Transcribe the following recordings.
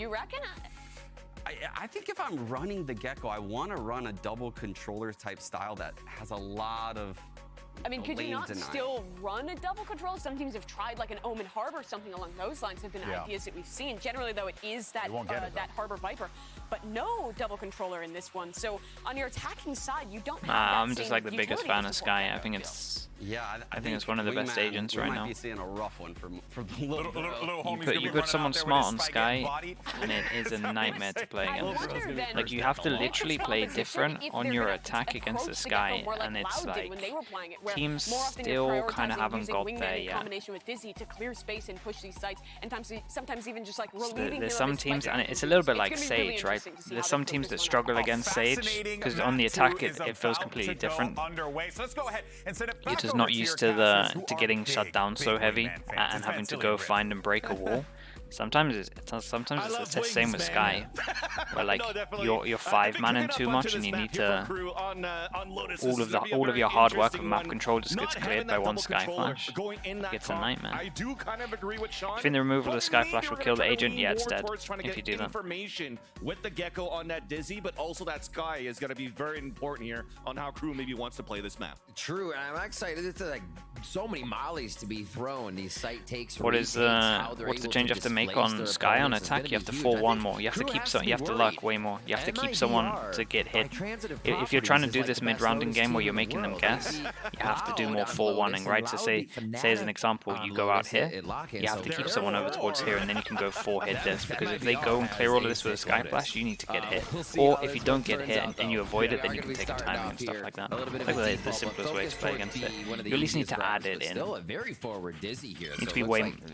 you reckon? I think if I'm running the Gecko, I want to run a double controller type style that has a lot of I mean, could you not still run a double control? Some teams have tried like an Omen Harbor, something along those lines have been ideas that we've seen. Generally, though, it is that that Harbor Viper, but no double controller in this one. So on your attacking side, you don't have that I'm just like the biggest fan of Sky. I think it's I think it's one of the best agents right now. We might be seeing a rough one for the little you put someone smart on Sky, and it is a nightmare to play against. Like, you have to literally play different on your attack against the Sky, and it's like teams still kind of haven't got there yet. To clear space and push these sites, and sometimes even just like relieving. There's some teams, and it's a little bit like Sage, right? There's some teams that struggle against Sage because on the attack it feels completely different. You're just not used to getting shut down so heavy and having to go find and break a wall. Sometimes it's the same with Sky, where like you're 5-manning too much and you need to all of your hard work and map control just gets cleared by one Sky Flash. It's a nightmare. I think the removal of the Sky Flash will kill the agent. Yeah, it's dead if you do that. Information with the Gecko on that Dizzy, but also that Sky is going to be very important here on how KRU maybe wants to play this map. True, and I'm excited. It's like so many mollies to be thrown. These site takes. What's the change you have to make on Sky on attack? You have to 4-1 more. You have to keep you have to luck way more. You have to keep someone to get hit. If you're trying to do this mid-rounding game where you're making them guess, you have to do more 4-1ing, right? So say as an example, you go out here, you have to keep someone over towards here, and then you can go 4-hit this, because if they go and clear all of this with a Sky Flash, you need to get hit. Or if you don't get hit and you avoid it, then you can take a timing and stuff like that. Like the simplest way to play against it. You at least need to add it in. You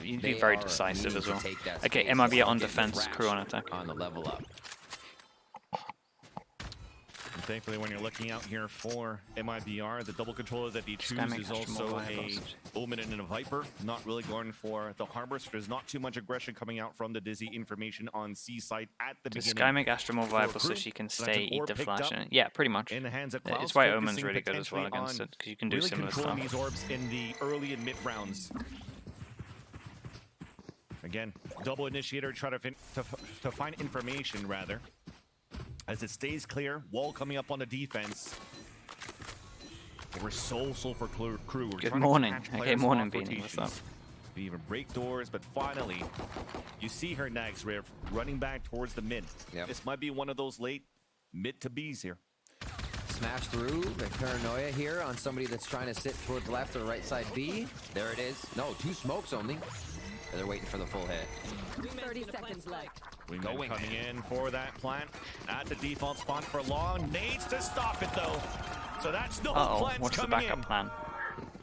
need to be very decisive as well. Okay, MIBR on defense, KRU on attack. On the level up. And thankfully, when you're looking out here for MIBR, the double controller that he chooses is also a Omen and a Viper. Not really going for the Harbor, so there's not too much aggression coming out from the Dizzy. Information on C side at the beginning. Does Sky make Astra more viable so she can stay, eat the flash? Yeah, pretty much. In the hands of it's why Omen's really good as well against it, because you can do similar stuff. These orbs in the early and mid rounds. Again, double initiator, try to find information, rather. As it stays clear, wall coming up on the defense. We're so for KRU. Good morning. Okay, morning, Beanie. What's up? We even break doors, but finally, you see her Nags Riv running back towards the mid. Yep. This might be one of those late mid to Bs here. Smash through the paranoia here on somebody that's trying to sit towards left or right side B. There it is. No, 2 smokes only. They're waiting for the full hit. 30 seconds left. Wingman coming in for that plant at the default spawn for long. Needs to stop it though. So that's no plans what's the coming backup in. Plan?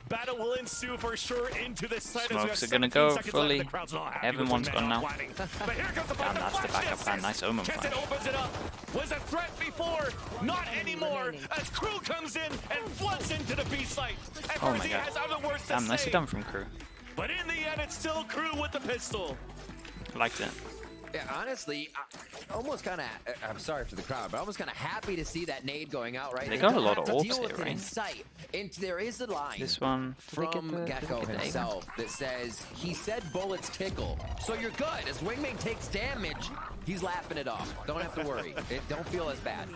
Battle will ensue for sure into this site. Smokes are gonna go fully. Everyone's gone now. Damn, that's the backup plan. Nice Omen flash. Opens it up. Was a threat before, not anymore. As KRU comes in and floods into the B site. Oh my god. Damn, nicely done from KRU. But in the end, it's still KRU with the pistol. Liked it. Yeah, honestly, almost kind of, I'm sorry for the crowd, but almost kind of happy to see that nade going out, right? They got a lot of orbs here, right? And there is a line this one from Gecko himself that says, he said bullets tickle, so you're good. As Wingman takes damage, he's laughing it off. Don't have to worry. It don't feel as bad.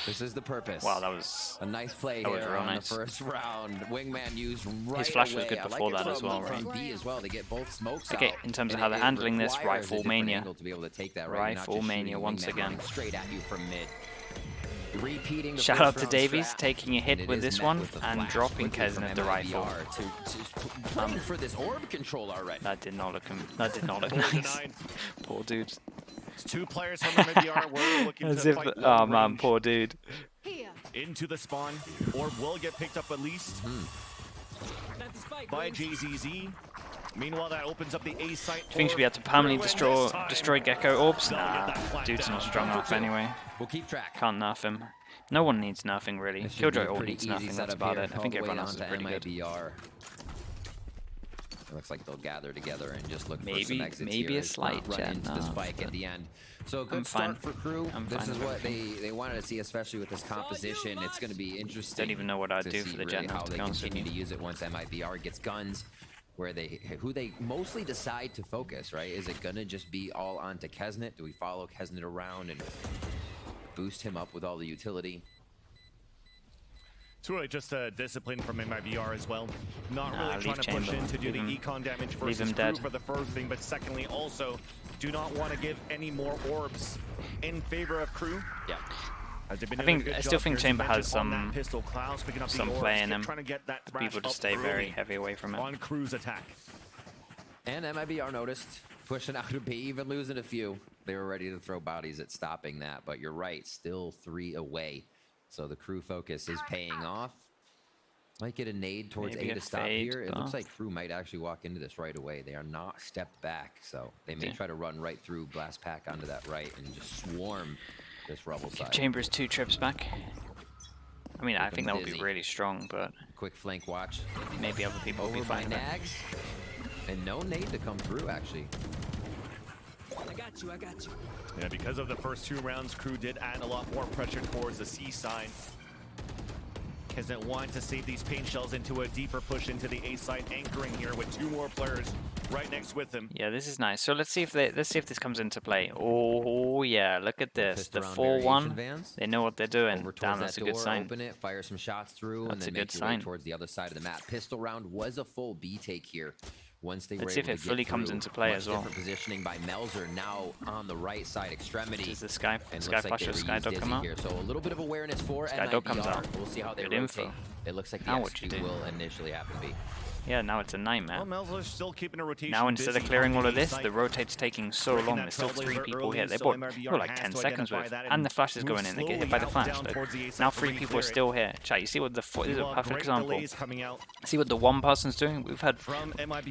This is the purpose. Wow, that was a nice play here on the first round. Wingman used right his flash away. was good before that as well, right? B as well to get both smokes okay, out. in terms of how they're handling this, Rifle Mania. To be able to take that right, Rifle Mania once again. Straight at you from mid. Repeating the shout out to Davies taking a hit with this one and dropping Kezen at the rifle. Playing for this orb control already. That did not look nice. Poor dude. 2 players from the MIBR were looking as to if, fight oh man, poor dude. Into the spawn. Orb will get picked up at least by JZZ. Meanwhile, that opens up the A site. I think should be able to permanently destroy Gecko orbs. Nah, dude's not strong enough anyway. We'll keep track. Can't nerf him. No one needs nerfing really. Killjoy all needs nerfing. That's about it. I think everyone else is pretty good. It looks like they'll gather together and just look for some exits maybe here. A slight run into the spike at the end. So a good start for KRU. This is what they wanted to see, especially with this composition. It's going to be interesting. Don't even know what I'd do for the Jet now, how they continue to use it once MIBR gets guns. who they mostly decide to focus, right? Is it gonna just be all onto Kesnet? Do we follow Kesnet around and boost him up with all the utility? It's really just a discipline from MIBR as well. Not really trying to push in to do the econ damage versus crew for the first thing, but secondly also do not want to give any more orbs in favor of crew. Yeah. I still think Chamber has some play in him. People to stay very heavy away from it. On Crew's attack. And MIBR noticed, pushing out a B, even losing a few. They were ready to throw bodies at stopping that, but you're right, still 3 away. So the crew focus is paying off. Might get a nade towards A to stop here. It looks like crew might actually walk into this right away. They are not stepped back, so they may try to run right through Blast Pack onto that right and just swarm this rubble side. Chambers 2 trips back. I mean, I think that would be really strong, but quick flank watch. Maybe other people will be fine. Nags. And no nade to come through, actually. I got you, I got you. Yeah, because of the first 2 rounds, crew did add a lot more pressure towards the C side. Kesnet wanted to save these paint shells into a deeper push into the A side, anchoring here with 2 more players right next with him. Yeah, this is nice. So let's see if this comes into play. Oh yeah, look at this. The 4-1. They know what they're doing. Damn, that's a good sign. Open it, fire some shots through, that's and then make your way towards the other side of the map. Pistol round was a full B take here. Once they Let's see if it fully comes into play as well. Different positioning by Melzer now on the right side extremity. Does the Sky Flash or Sky Dog come out? Here. So a little bit of awareness for Sky Dog comes out. We'll see how they Good rotate. info. It looks like the execute will initially happen to be. Yeah, now it's a nightmare. Well, Melzer's still keeping a rotation. Now instead of clearing all of this, the rotate's taking so long. There's still 3 people here. They bought like 10 seconds worth, and the flash is going in. They get hit by the flash. Now 3 people are still here. Chat, you see what this is a perfect example. See what the one person's doing. We've had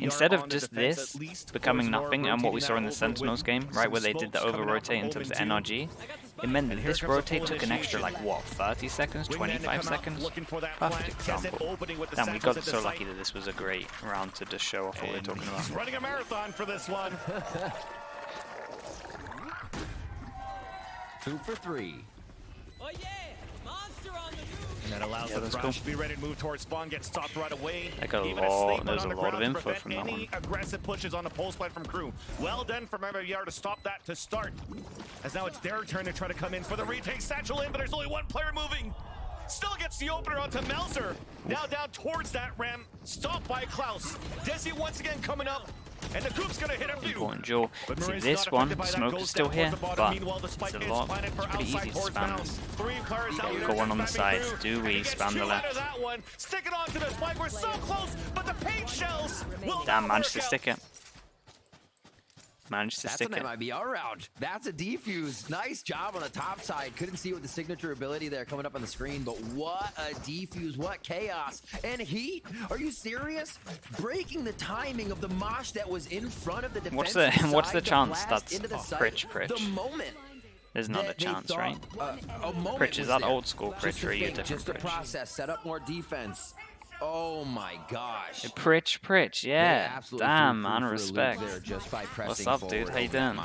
instead of just this becoming nothing, and what we saw in the Sentinels game, right, where they did the over rotate in terms of NRG. It meant that this rotate took an extra, like, what, 30 seconds, 25 seconds? Perfect example. Damn, we got so lucky that this was a great round to just show off what we're talking about. Running a marathon for this one. 2 for 3. Oh yeah! Monster on the move! And that allows the Thrash to be ready to move towards spawn, get stopped right away. There's a lot of info from that one. Aggressive pushes on the pulse play from crew. Well done from MIBR to stop that to start. As now it's their turn to try to come in for the retake. Satchel in, but there's only 1 player moving. Still gets the opener onto Melzer. Now down towards that ram. Stopped by Klaus. Desi once again coming up. And the Coop's gonna hit a few. Important duel. See this one, Smoke is still here, but it's a lot. It's pretty easy to spam this. We've got one on the sides. Do we spam the left? Stick it onto the spike. We're so close, but the paint shells will Damn, managed to stick it. Managed to stick it. That's an MIBR round. That's a defuse. Nice job on the top side. Couldn't see with the signature ability there coming up on the screen, but what a defuse, what chaos. And heat? Are you serious? Breaking the timing of the mosh that was in front of the defense. What's the chance that's Pritch? The moment. There's not a chance, right? Pritch, is that old school Pritch or are you a different Just a Pritch? process, set up more defense. Oh my gosh. Pritch, yeah. Damn, man, respect. What's up, dude? How you doing?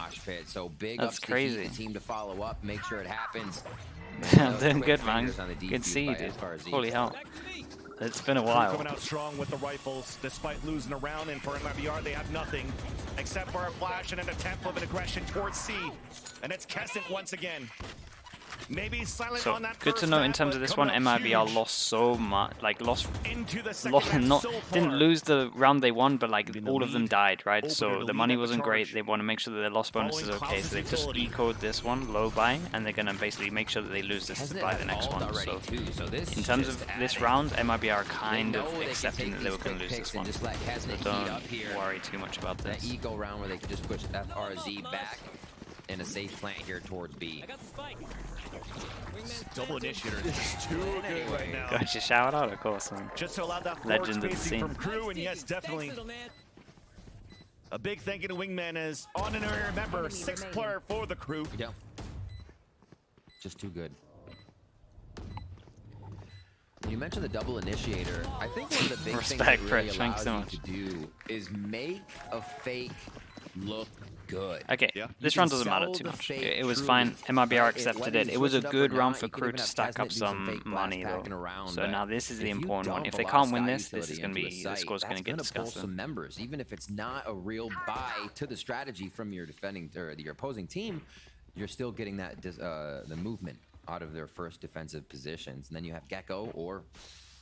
So big That's crazy. The team to follow up, make sure it happens. I'm doing good, man. Good to see you, dude. Holy hell. It's been a while. Coming out strong with the rifles, despite losing a round, and for MIBR, they have nothing except for a flash and an attempt of an aggression towards C. And it's Kesnet once again. Maybe silent so on that good to know in terms of this one, MIBR lost so much, like didn't lose the round they won, but like all of them died, right? So the money wasn't great. They want to make sure that their loss bonus is okay. So they've just ecoed this one, low buy, and they're gonna basically make sure that they lose this to buy the next one. So in terms of this round, MIBR are kind of accepting that they were gonna lose this one. So don't worry too much about this. That eco round where they could just push FRZ back in a safe plant here towards B. Double initiator is too good right now. Gotcha, shout out, of course, man. Just to allow that legend of the scene from crew, and yes, definitely. A big thank you to Wingman as honorary member, 6th player for the crew. Yeah. Just too good. You mentioned the double initiator. I think one of the big things that really allows you to do is make a fake look good. Okay, this run doesn't matter too much. It was fine. MIBR accepted it. It was a good run for KRU to stack up some money, though. So now this is the important one. If they can't win this, this is going to be, the score's going to get disgusting. Some members, even if it's not a real buy to the strategy from your defending or your opposing team, you're still getting that the movement out of their first defensive positions, and then you have Gecko or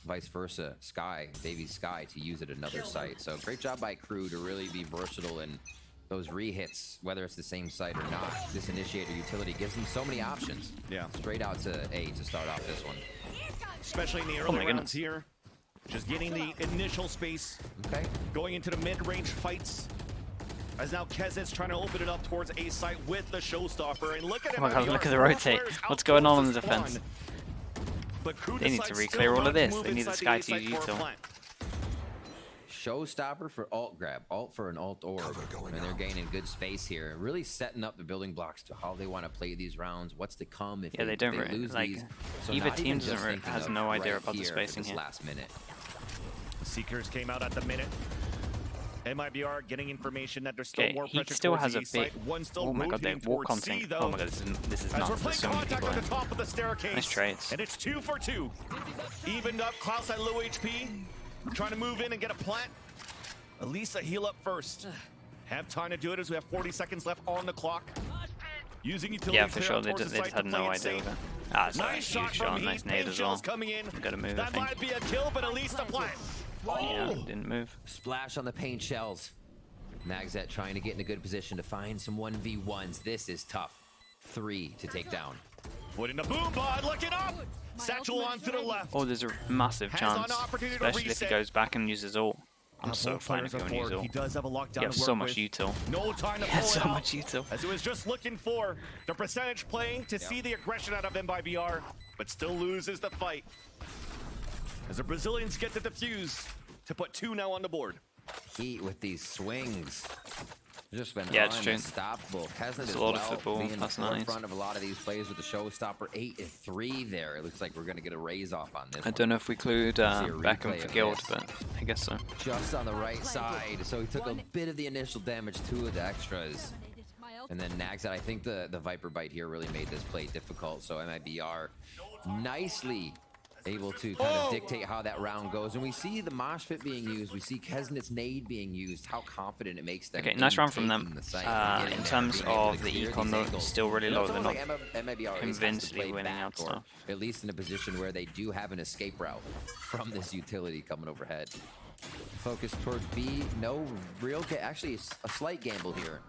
vice versa, Sky, Baby Sky, to use at another site. So great job by KRU to really be versatile in those re-hits, whether it's the same site or not. This initiator utility gives them so many options. Yeah. Straight out to A to start off this one. Especially in the early rounds here. Just getting the initial space. Okay. Going into the mid-range fights. As now Keznet's trying to open it up towards A site with the showstopper. And look at him. Oh my god, look at the rotate. What's going on in the defense? They need to re-clear all of this. They need the Sky to use util. Showstopper for alt grab, alt for an alt orb, and they're gaining good space here. Really setting up the building blocks to how they want to play these rounds, what's to come if they don't lose like these. So either team has no idea about the spacing here. Last minute. Seekers came out at the minute. MIBR getting information that there's still more pressure. He still has a bit. Oh my god, they walk on tank. Oh my god, this is nuts. There's so many people in. Nice trades. And it's 2 for 2. Evened up. Klaus at low HP. Trying to move in and get a plant. Elisa heal up first. Have time to do it as we have 40 seconds left on the clock. Using utility. Yeah, for sure. They just had no idea with that. Ah, it's nice a huge shot. Nice nade as well. Coming in. Gotta move, that might be a kill, but at least a plant. Yeah, didn't move. Splash on the paint shells. Magzet trying to get in a good position to find some 1v1s. This is tough. 3 to take down. Put in the boom bod, looking up. Satchel on to the left. Oh, there's a massive chance, especially if he goes back and uses ult. I'm so fine if you want to use ult. He does have a lockdown. You have so much util. No time to pull it so much util. As it was just looking for the percentage playing to see the aggression out of MIBR, but still loses the fight. As the Brazilians get the defuse to put 2 now on the board. Heat with these swings. Just been unstoppable. Kesnet is a lot of football. Being That's the nice. Front of a lot of these plays with the showstopper. 8-3 there. It looks like we're going to get a raise off on this. I don't know if we clued Beckham for guild, but I guess so. Just on the right side, so he took a bit of the initial damage, 2 of the extras. And then Nags, I think the Viper bite here really made this play difficult. So MIBR nicely able to kind of dictate how that round goes. And we see the mosh pit being used. We see Kesnet's nade being used. How confident it makes them. Okay, nice round from them. In terms of the econ, though, still really low. They're not convincingly winning out stuff. At least in a position where they do have an escape route from this utility coming overhead. Focus towards B. No real, actually a slight gamble here,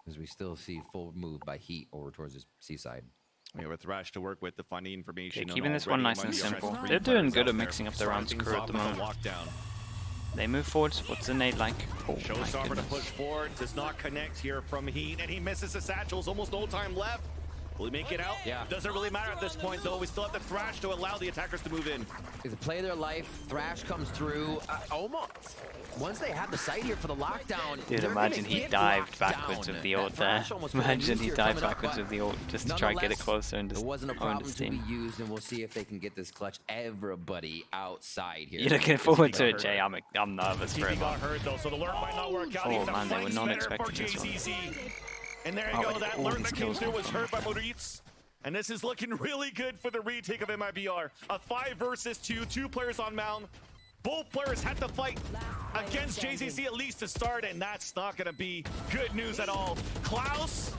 as we still see full move by Heat over towards his seaside. We have a Thrash to work with to find the information. Okay, keeping this one nice and simple. They're doing good at mixing up their rounds, KRU, at the moment. They move forwards. What's the nade like? Oh, Showstopper to push forward. Does not connect here from Heat, and he misses the satchels. Almost no time left. Will he make it out? Yeah. Doesn't really matter at this point, though. We still have the Thrash to allow the attackers to move in. It's a play of their life. Thrash comes through. Almost. Once they have the site here for the lockdown. Dude, imagine he dived backwards with the ult there. Imagine he dived backwards with the ult just to try and get it closer and just it wasn't a problem to be used, and we'll see if they can get this clutch. Everybody outside here. You're looking forward to it, Jay. I'm nervous for him. Got hurt, though, so the lurk might not work out. Oh man, they were not expecting this one. And there you go, that lurk that came through was hurt by Moritz. And this is looking really good for the retake of MIBR. A 5 versus 2, 2 players on mound. Both players had to fight against JZC at least to start, and that's not going to be good news at all. Klaus,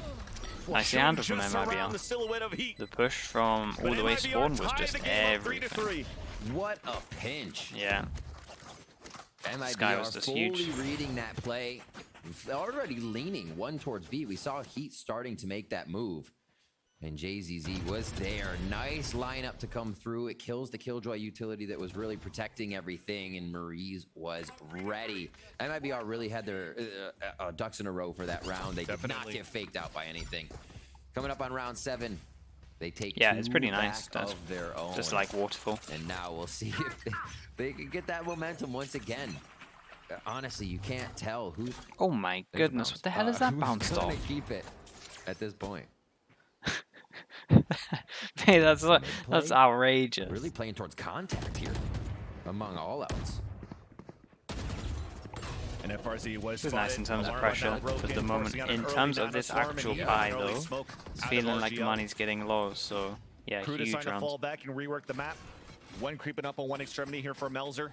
nice handle from MIBR. The silhouette of Heat. The push from all the way spawn was just everything. What a pinch. Yeah. MIBR was just fully huge. reading that play. Already leaning one towards B. We saw Heat starting to make that move. And JZZ was there. Nice lineup to come through. It kills the Killjoy utility that was really protecting everything, and Maurice was ready. MIBR really had their ducks in a row for that round. They did not get faked out by anything. Coming up on round 7, they take it's pretty nice. That's of their own. Just like waterfall. And now we'll see if they can get that momentum once again. Honestly, you can't tell who's... Oh my goodness, what the hell is that bounced off? Who's gonna keep it at this point? Hey, that's outrageous. Really playing towards contact here, among all outs. And And FRZ was This is nice in terms of pressure at the moment. In terms of this actual buy, though, it's feeling like the money's getting low. So yeah, KRU huge decided to round. fall back and rework the map. One creeping up on one extremity here for Melzer.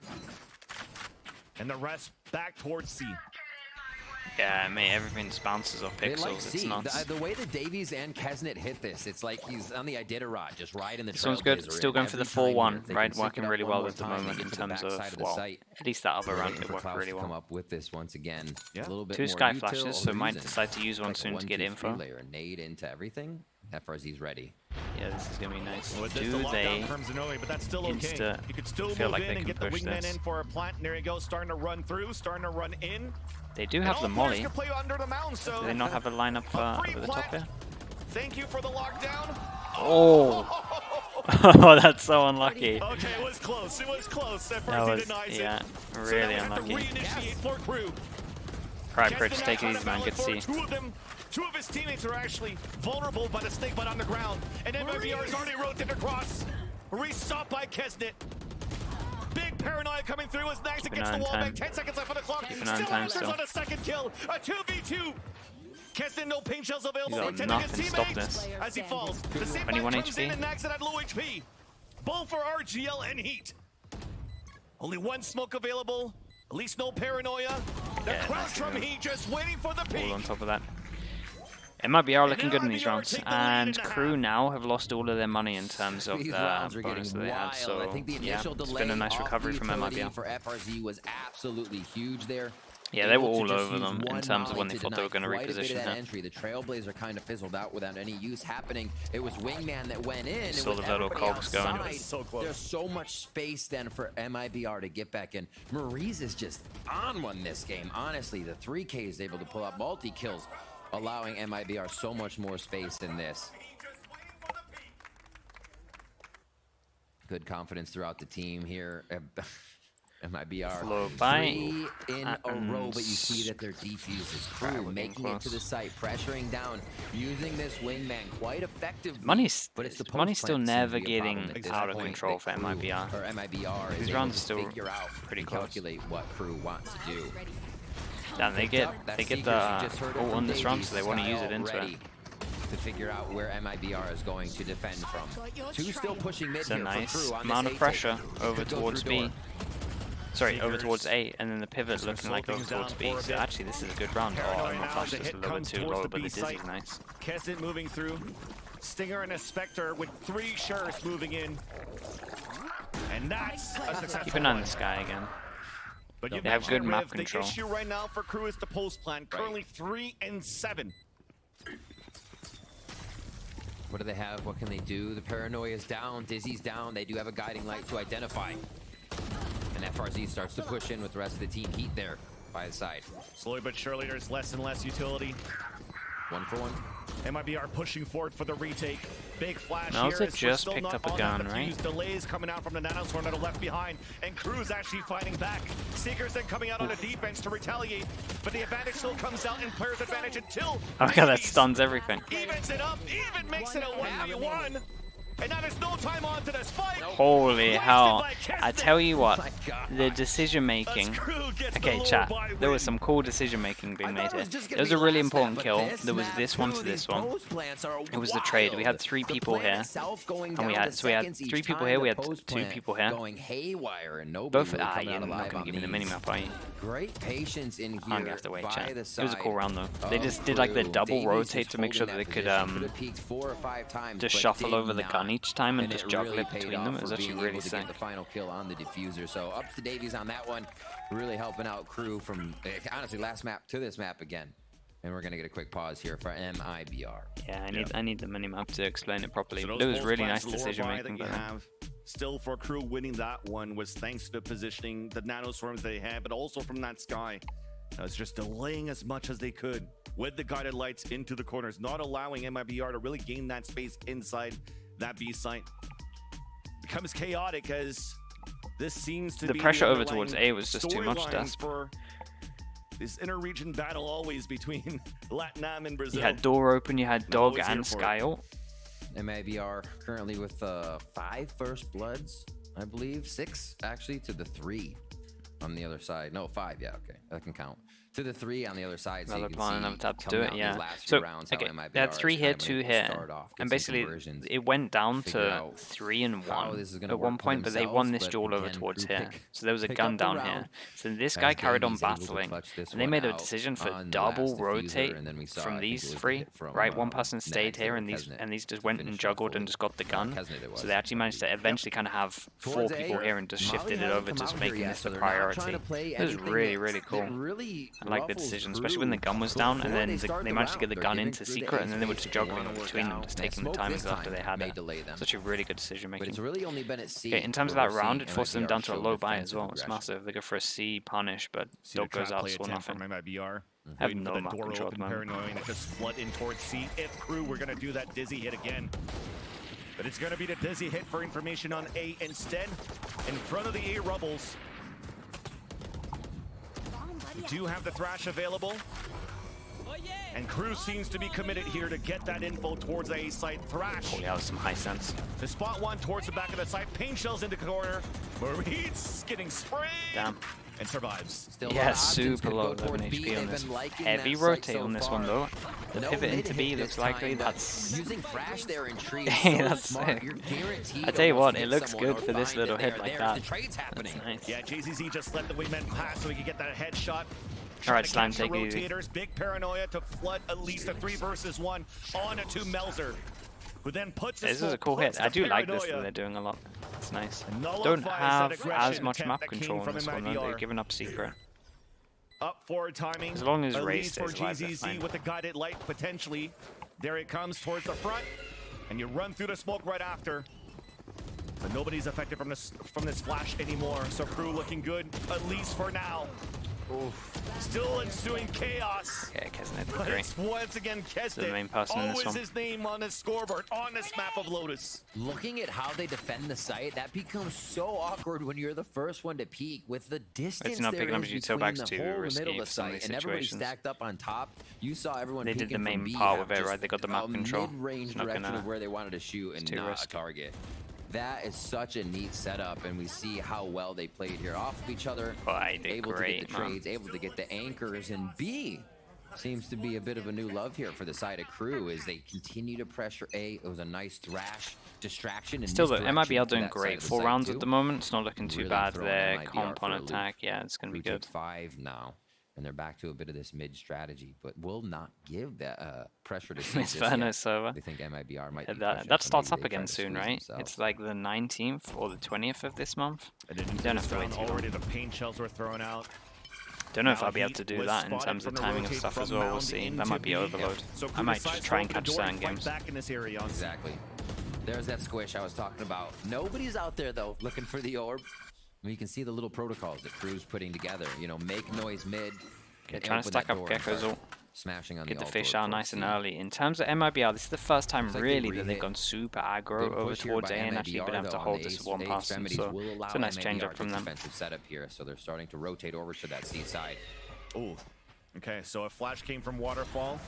And the rest back towards C. Yeah, mate, everything bounces off pixels. Like it's nuts. The way that Davies and Kesnet hit this, it's like he's on the Iditarod, just riding the This one's good. Still going for the 4-1, right? Working really well at the moment in terms of, well, at least that other round it worked really well. Come up with this once again. Yeah. A little bit 2 more sky util, flashes, so might decide to use one soon to get info. Layer, nade into everything. FRZ's ready. Yeah, this is gonna be nice. Well, Do the they from Zanoe, but that's still okay. You could still feel move like in they and can get the push wingman this? in for a plant. And there you go, starting to run through, starting to run in. They do have the molly. Can play under the mound, so Do they not have a lineup over the top here? Thank you for the lockdown. Oh! Oh, that's so unlucky. Okay, it was close. It was close. That was, yeah, really unlucky. Alright, Pritch, take it easy, man. Good to see you. Two of his teammates are actually vulnerable by the snake bite on the ground. And MIBR is already rotated across. Restopped by Kesnet. Big paranoia coming through as Nags against the wall. 10 seconds left on the clock. Still on a second kill. A 2v2. Kesnet, no pain shells available. Protecting his teammates as he falls. The same 21 comes in HP. and Nags at low HP. Both for RGL and Heat. Only one smoke available. At least no paranoia. The crouch from Heat just waiting for the peak. All on top of that. MIBR looking good in these rounds, and KRU now have lost all of their money in terms of the bonus that they had. So yeah, it's been a nice recovery from MIBR. For FRZ was absolutely huge there. Yeah, they were all over them in terms of when they thought they were going to reposition that her. entry. The Trailblazer kind of fizzled out without any use happening. It was Wingman that went in. Saw the little cogs going. So close. There's so much space then for MIBR to get back in. Maurice is just on one this game. Honestly, the 3K is able to pull up multi-kills, allowing MIBR so much more space in this. Good confidence throughout the team here. MIBR Low by 3 in a row, but you see that their defuse is KRU making it to the site, pressuring down, using this wingman quite effectively. Money's Money's still never getting out of control for MIBR. Or MIBR These is rounds able still to figure out, pretty close. calculate what KRU wants to do. Damn, they get the ult on this round, so they want to use it into it. To figure out where MIBR is going to defend from. 2 still pushing mid It's a here nice for KRU on amount this of pressure A-take. over Could go towards through door. B. Sorry, over towards A, and then the pivot looking like over towards B. So actually, this is a good round. Oh, my flash just a little bit too low, but the dizzy's nice. Kesnet moving through. Stinger and a Spectre with 3 Sheriffs moving in. And that's a successful Keep an eye on the sky again. But They have good map the control. issue right now for KRU is the post plan. Currently 3 and 7. What do they have? What can they do? The paranoia is down. Dizzy's down. They do have a guiding light to identify. And FRZ starts to push in with the rest of the team. Heat there by his side. Slowly but surely, there's less and less utility. 1 for 1. MIBR pushing forward for the retake. Big flash Melzer here. just picked up a gun, right? Delays coming out from the Nanoswarm that are left behind, and KRU's actually fighting back. Seekers then coming out on the defense to retaliate, but the advantage still comes out in player's advantage until Oh my god, that stuns everything. evens it up, even makes it a 1v1. And now there's no time on to the spike. Holy hell. I tell you what, Oh my God. the decision making. Okay, chat, there was some cool decision making being made here. It was a really important kill. There was this one to this one. It was the trade. We had 3 people here. And we had 3 people here, we had 2 people here. Going haywire and nobody Both, really you're coming out not alive gonna on give me the these. minimap, are you? Great patience in here. I'm gonna have to wait, by chat. the It was a cool side round though. They of just did like the KRU. double Davies rotate is to make sure that holding they could position. Could have peeked 4 or 5 times, just but shuffle did over the not. gun each time and And just it juggle really it paid between them. off It was for actually being really able to sick. get the final kill on the diffuser. So up to Davies on that one, really helping out KRU from honestly last map to this map again. And we're gonna get a quick pause here for MIBR. Yeah, I need the minimap to explain it properly. So But those it was really post-plans nice lore decision buy making. that you But have still for KRU winning that one was thanks to the positioning, the Nanoswarms they had, but also from that sky. That was just delaying as much as they could with the guided lights into the corners, not allowing MIBR to really gain that space inside that B site. Becomes chaotic as this seems to The be pressure over underlying towards A was just too much, storyline Das. for this inter-region battle always between Latinam and Brazil. you had door open, you had dog always here and for it. sky ult. MIBR currently with 5 first bloods, I believe. 6 actually to the 3 on the other side. No, 5, yeah, okay. That can count. to the 3 on the other side. So Well, you they're can planning see another tap to do coming it, out yeah. these last few So, rounds, how okay, MIBR they had is 3 here, kinda 2 able to here, start off, get and some basically conversions, it went down figure to out 3 and how 1 this is gonna at work one for point, but they won themselves, this but duel over again, towards Crew here. pick- So there was a pick gun up the down round here. So this as guy carried on Danny's able to battling, clutch this and they one made a out decision for on the double last diffuser, rotate and then we saw, I from think these it was the 3. hit from, Right, one person stayed Nags here, there, and Kesnet these just went and finished juggled fully. and just got the gun. Kesnet it was. So they actually managed to eventually kind of have 4 Towards people A, here and just Molly shifted it hasn't over come to out making here this yet, the so they're not priority. trying to play It was anything really, that- really cool. that really I like the ruffles decision, Crew especially when the gun was down, and before then they start they the managed to round. get the They're gun giving into Crew the secret, and then they were A just space. They juggling wanna work between them, out. just They taking the smoke timings this after they time, had may it. delay them. Such a really good decision But making. it's really only been at C. Okay, in terms of where that we're round, seeing it forced them MIBR down to a show low buy as defensive well. It's aggression. massive. They go for a C punish, but See the Dope goes trap out, play saw attempt from nothing. MIBR. Have Waiting no for the map door control at the open, moment. paranoid, and just flood in towards C. If Crew were going to do that dizzy hit again. But it's going to be the dizzy hit for information on A instead. In front of the A rubbles. We do have the Thrash available. And Crew seems to be committed here to get that info towards the A site. Thrash. Oh, yeah, that was some high sense. To spot one towards the back of the site. Pain shells into the corner. Maurice getting sprayed. Damn. And survives. Still a lot Yeah, of options. super Could low go 11 toward B. HP on They've this. been liking Heavy that site rotate so on this far. one though. The No pivot mid into hit B this looks likely. time, but That's using Thrash there in tree. Hey, so that's smart. sick. You're guaranteed I tell you almost what, to it hit looks someone good or for this find little that hit they're like there. that. The trade's happening. That's nice. Yeah, JZZ just let the wingman pass so he could get that headshot. All right, Trying Slime, to catch take the it easy. rotators. Big paranoia to flood at least a 3 versus 1 on it to Melzer, who then puts This is a cool hit. I do like this that they're doing a lot. It's nice. Don't have as much map control in this one though. They're giving up secret. Up forward timing. As long as a Ray lead for stays alive, they're GZZ fine. with the guided light potentially. There it comes towards the front, and you run through the smoke right after. But nobody's affected from this flash anymore. So Crew looking good, at least for now. Oof. Still ensuing chaos. Okay, Kesnet did But great. it's once again the main Kesnet. person in this Always one. his name on the scoreboard on this map of Lotus. Looking at how they defend the site, that becomes so awkward when you're the first one to peek with the distance not there picking up is his util between bags the too whole risky middle of the for some of site, these and everybody situations. stacked up on top. You saw everyone They did peeking the main from B part have with it, right? just They got the map a control. mid-range It's not direction gonna- of where they wanted to shoot and too not risky. a target. That is such a neat setup, and we see how well they played here off of each other. Oh, they did able to great, get the man. trades, able to get the anchors, and B seems to be a bit of a new love here for the side of Crew as they continue to pressure A. It was a nice Thrash distraction. And Still, though, misdirection MIBR to doing that side great. of the 4 site, rounds too. at the moment. It's not looking too Really bad. throwing Their MIBR comp for on a loop. attack, yeah, it's going to be Crew good. take 5 now, and they're back to a bit of this mid strategy, but will not give that pressure to Miss Verno server. They think MIBR might Yeah, be that pushing, that so starts maybe up they try again to soon, squeeze right? themselves. It's like the 19th or the 20th of this month. And then You don't have to wait too long. already the pain shells were thrown out. Don't know if Now I'll be able Heat to do was that in spotted terms of from the timing of rotate stuff from as well. We'll mound see. That into might be B. overload. So I Crew might decides just try and to open catch the door and certain fight games. back in this area. Exactly. There's that squish I was talking about. Nobody's out there, though, looking for the orb. I mean, you can see the little protocols that Crew's putting together. You know, make noise mid. Okay, and trying to open stack that up door and Gecko's start ult. Smashing on Get the alt fish door out nice towards and C. early. In terms of MIBR, this is the first time Looks like really they that they've re-hit. gone super aggro Good over push here towards by A and actually been MIBR, able to though, hold on this the one A pass. extremities So will allow it's a nice change MIBR up from to them. defensive setup here, so they're starting to rotate over to that C side. Oh, okay. So a flash came from Waterfall,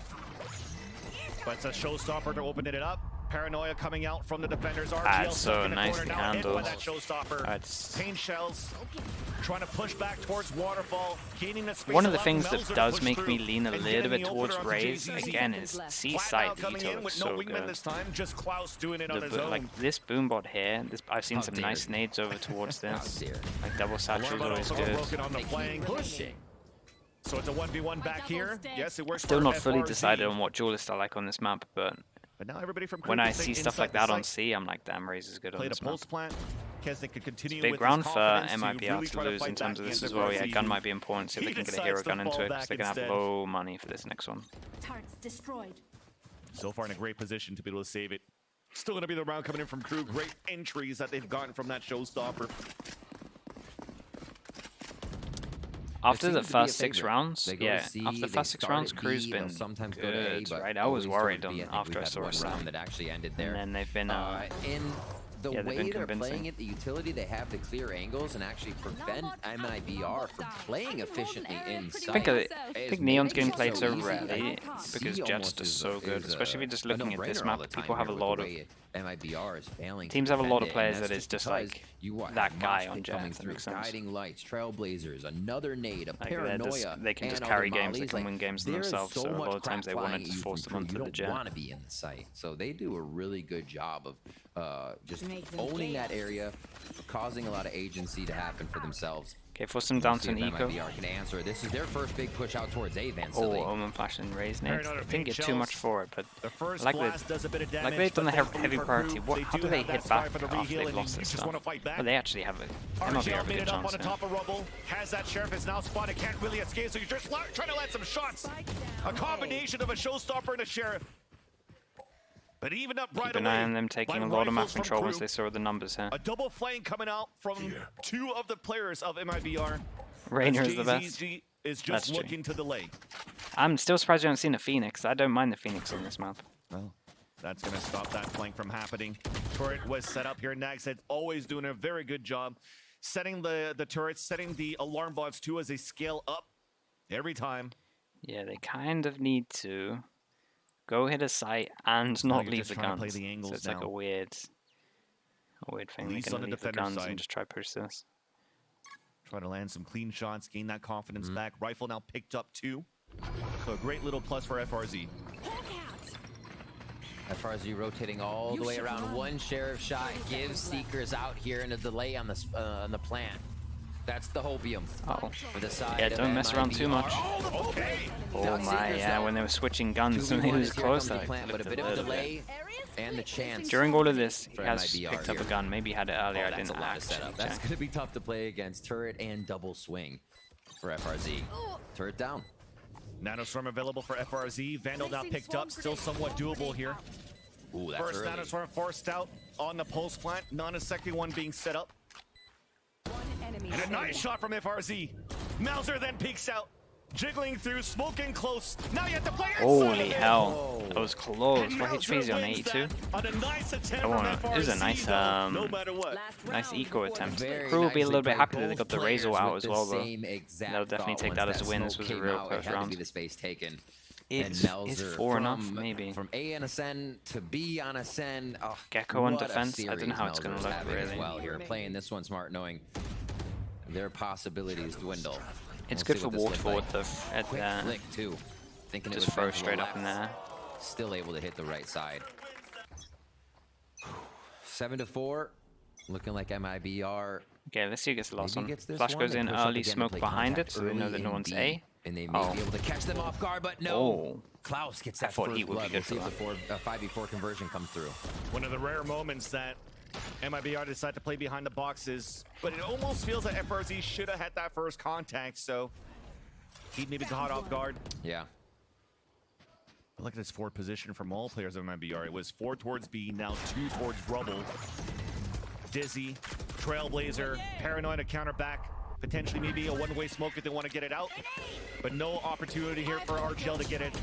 but it's a showstopper to open it up. Paranoia coming out from the defenders. RGL It's stuck so in the nicely corner now, hit by handled. that showstopper. It's Pain shells trying to push back towards Waterfall, gaining the space. one of the allowing things Melzer that to does push make me through lean a and little getting bit the towards opener onto Raze JZZ. again is C Flat side. out The coming detail in looks with no so wingman good. this time. Just Klaus doing it on his own. Like this boombot here, I've seen How some dare nice you. nades over towards How this. dare. Like double satchel is Alarm always also good. broken on the They flank. keep pushing. So it's a 1v1 back here. Yes, it works. Still for not fully FRZ. decided on what duelist I like on this map, but But now everybody from when Crew I can stay see stuff inside like the that on site. C, I'm like, damn, Raze is good on Played a this map. pulse plant. Kesnet could continue Big with round his for confidence to MIBR really to try lose fight in terms of back this against as well. Yeah, FRZ. gun might be important, see if He they can get a decides hero to gun into fall it, because back they're going to have instead. low money for this next one. Turrets destroyed. So far in a great position to be able to save it. Still going to be the round coming in from Crew. Great entries that they've gotten from that showstopper. After the seems to be a first 6 favorite. rounds, They go to yeah, C, after the they first 6 start rounds, at Crew's B, they'll been sometimes go to A, good, but right? I was always worried towards B. I think after I we've saw had a one round slam. that actually ended there. And then they've been in the way they're playing it, the utility they have to clear angles and actually prevent MIBR from playing efficiently inside. I think Neon's getting played so rarely because Jet's just so good, especially if you're just looking at this map. People have a lot of MIBR is failing. Teams have a lot of players that is just like that guy on Jet. That makes sense. Guiding lights, Trailblazers, another nade, a like paranoia. They can just carry games. They can win games themselves. So a lot of times they want to force them onto the Jet. You don't want to be in the site, so they do a really good job of just owning that area, causing a lot of agency to happen for themselves. Okay, force them down to an eco. MIBR can answer. This is their first big push out towards A, Van. Oh, Omen Flash and Raise nades. I didn't get too much for it, but like they've done the heavy priority. How do they hit back after they've lost this stuff? Well, they actually have a MIBR have a good chance. Has that Sheriff is now spotted, can't really escape, so you're just trying to let some shots. A combination of a Showstopper and a Sheriff. But even up right away, keep an eye on them taking a lot of map control as they saw the numbers here. A double flank coming out from two of the players of MIBR. Rainer is the best. JZG is just looking to delay. I'm still surprised you haven't seen a Phoenix. I don't mind the Phoenix on this map. Well, that's going to stop that flank from happening. Turret was set up here. Nag's always doing a very good job setting the turrets, setting the alarm bots too as they scale up every time. Yeah, they kind of need to go hit a site and not leave the guns. So it's like a weird thing. They're gonna leave the guns and just try to push this. Try to land some clean shots, gain that confidence back. Rifle now picked up too. So a great little plus for FRZ. FRZ rotating all the way around. One Sheriff shot gives Seekers out here and a delay on the plant. That's the hopium. For the side yeah, don't mess around too much. Oh my, yeah, when they were switching guns, and he was close. But a bit of a delay and the chance. During all of this, he has picked up a gun. Maybe he had it earlier. I didn't actually check. That's going to be tough to play against turret and double swing for FRZ. Turret down. Nanostorm available for FRZ. Vandal now picked up. Still somewhat doable here. Ooh, that's First early. Nanostorm forced out on the pulse plant. Not a second one being set up. And a nice shot from FRZ. Mauser then peeks out, jiggling through, smoking close. Now you have to play inside. Holy hell, that was close. What HP is he on? 82? It was a nice, nice eco attempt. The crew will be a little bit happy that they got the Razor out as well, though. They'll definitely take that as a win. This was a real close round. Is 4 enough? Maybe. From A on Ascend to B on Ascend. Oh, Gecko on defense. I don't know how it's going to look really. Well, here playing this one smart, knowing their possibilities dwindle. It's good for Waterfall at the flick too. Thinking just throw straight up in there. Still able to hit the right side. 7-4. Looking like MIBR. Okay, let's see who gets the last one. Flash goes in early, smoke behind it, so they know that no one's A. And they may be able to catch them off guard, but no. Klaus gets that first blood. We'll see if the 5v4 conversion comes through. One of the rare moments that MIBR decided to play behind the boxes, but it almost feels like FRZ should have had that first contact, so he maybe caught off guard. Yeah. But look at this forward position from all players of MIBR. It was 4 towards B, now 2 towards Rubble. Dizzy, Trailblazer, Paranoid to counter back. Potentially maybe a one-way smoke if they want to get it out. But no opportunity here for RGL to get it.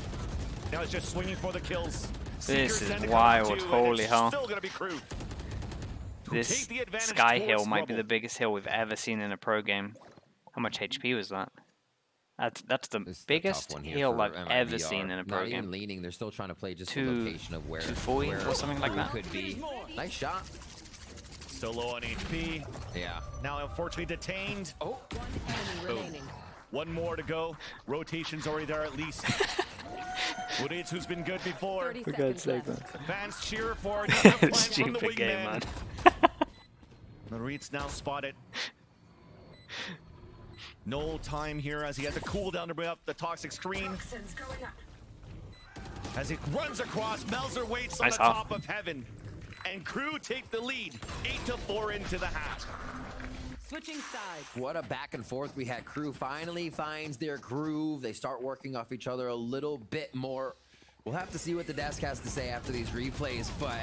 Now it's just swinging for the kills. This is wild, holy hell. Still gonna be crew. This Sky Hill might be the biggest hill we've ever seen in a pro game. How much HP was that? That's the biggest hill I've ever seen in a pro game. Leaning, they're still trying to play just the location of where 240 or something like that. Could be. Nice shot. Still low on HP. Yeah. Now unfortunately detained. Oh. One more to go. Rotation's already there at least. Uditz, who's been good before. For God's sake, man. Fans cheer for it. Stupid game, man. Maritz now spotted. No time here as he has to cool down to bring up the toxic screen. As he runs across, Melzer waits on the top of heaven. And crew take the lead, 8-4 into the half. Switching sides. What a back and forth we had. Crew finally finds their groove. They start working off each other a little bit more. We'll have to see what the desk has to say after these replays, but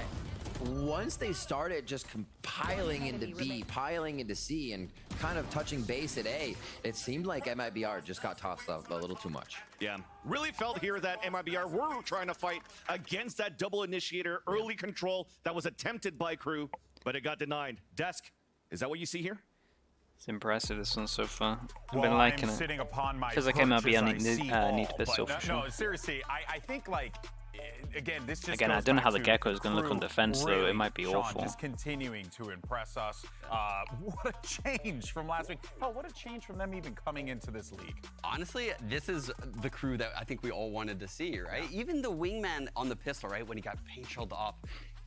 once they started just piling into B, piling into C, and kind of touching base at A, it seemed like MIBR just got tossed up a little too much. Yeah, really felt here that MIBR were trying to fight against that double initiator early control that was attempted by crew. but it got denied. Desk, is that what you see here? It's impressive, this one so far. I've Well, been liking I'm it. sitting upon my Feels like MIBR purchase, need pistol for sure. No, seriously, I think like again, this just Again, I goes don't know back how the to Gecko is going to look on KRU defense, so really, it might be Sean, awful. just continuing to impress us. What a change from last week. Hell, what a change from them even coming into this league. Honestly, this is the crew that I think we all wanted to see, right? Even the wingman on the pistol, right? When he got paint shelled off,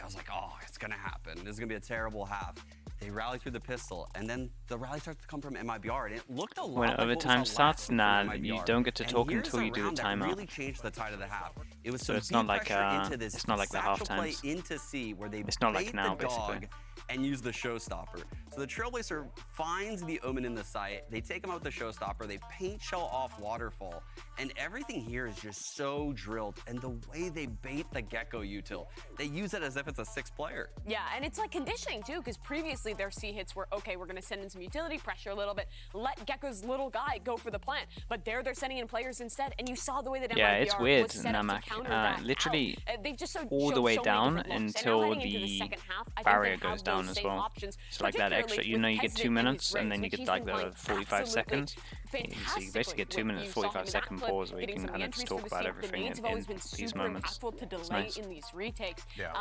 I was like, oh, it's going to happen. This is going to be a terrible half. They rally through the pistol, and then the rally starts to come from MIBR, and it looked a lot when like overtime starts, nah, you MIBR. don't get to And talk here's until a you do the round that timeout. really changed the tide of the half. It was So some it's not B like pressure into this it's not like the satchel play halftimes. into C where they It's not like bait now, the dog basically. and use the showstopper. So the Trailblazer finds the Omen in the site. They take him out with the showstopper. They paint shell off Waterfall, and everything here is just so drilled. And the way they bait the Gecko util, they use it as if it's a 6th player. Yeah, and it's like conditioning too, because previously their C hits were, okay, we're going to send in some utility pressure a little bit, let Gecko's little guy go for the plant. But they're sending in players instead, and you saw the way that Yeah, MIBR it's weird, was set up to Namak. counter that Literally out. They've just all the way so many down different looks. And until now heading into the second half, I think barrier they have goes down those as same well. options, So like that extra, particularly you know, you with get 2 Hesitant and minutes, his and then you Rigs, get which like he's been the playing 45 seconds. fantastically. You basically get 2 minutes, You saw him in 45 that second clip, pause where you getting can some kind of just entries talk for the about scene. everything The nades have always been in these super moments. impactful to It's delay nice. in these retakes. Yeah.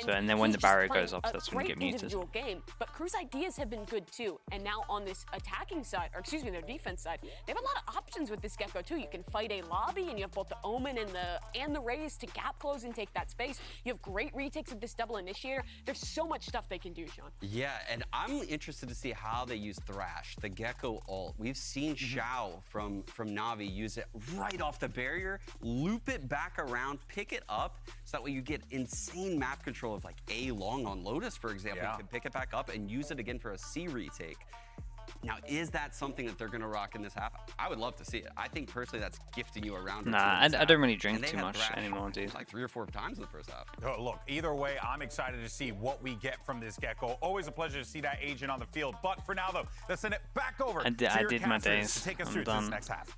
So, and then when he's the just barrier playing goes off, a that's when you great get muted. individual game, but Crew's ideas have been good too. And now on this attacking side, or excuse me, their defense side, they have a lot of options with this Gecko too. You can fight a lobby, and you have both the Omen and the Raze to gap close and take that space. You have great retakes of this double initiator. There's so much stuff they can do, Sean. Yeah, and I'm interested to see how they use Thrash, the Gecko ult. We've seen Xiao from Na'Vi use it right off the barrier, loop it back around, pick it up, so that way you get insane map control of like A long on Lotus, for example. Yeah. You can pick it back up and use it again for a C retake. Now, is that something that they're going to rock in this half? I would love to see it. I think personally that's gifting you a round or two Nah, in this I half. don't really drink And they too had much Thrash anymore, dude. like 3 or 4 times in the first half. Oh, look, either way, I'm excited to see what we get from this Gecko. Always a pleasure to see that agent on the field. But for now, though, let's send it back over I to your did my casters days. to take us I'm through done. this next half.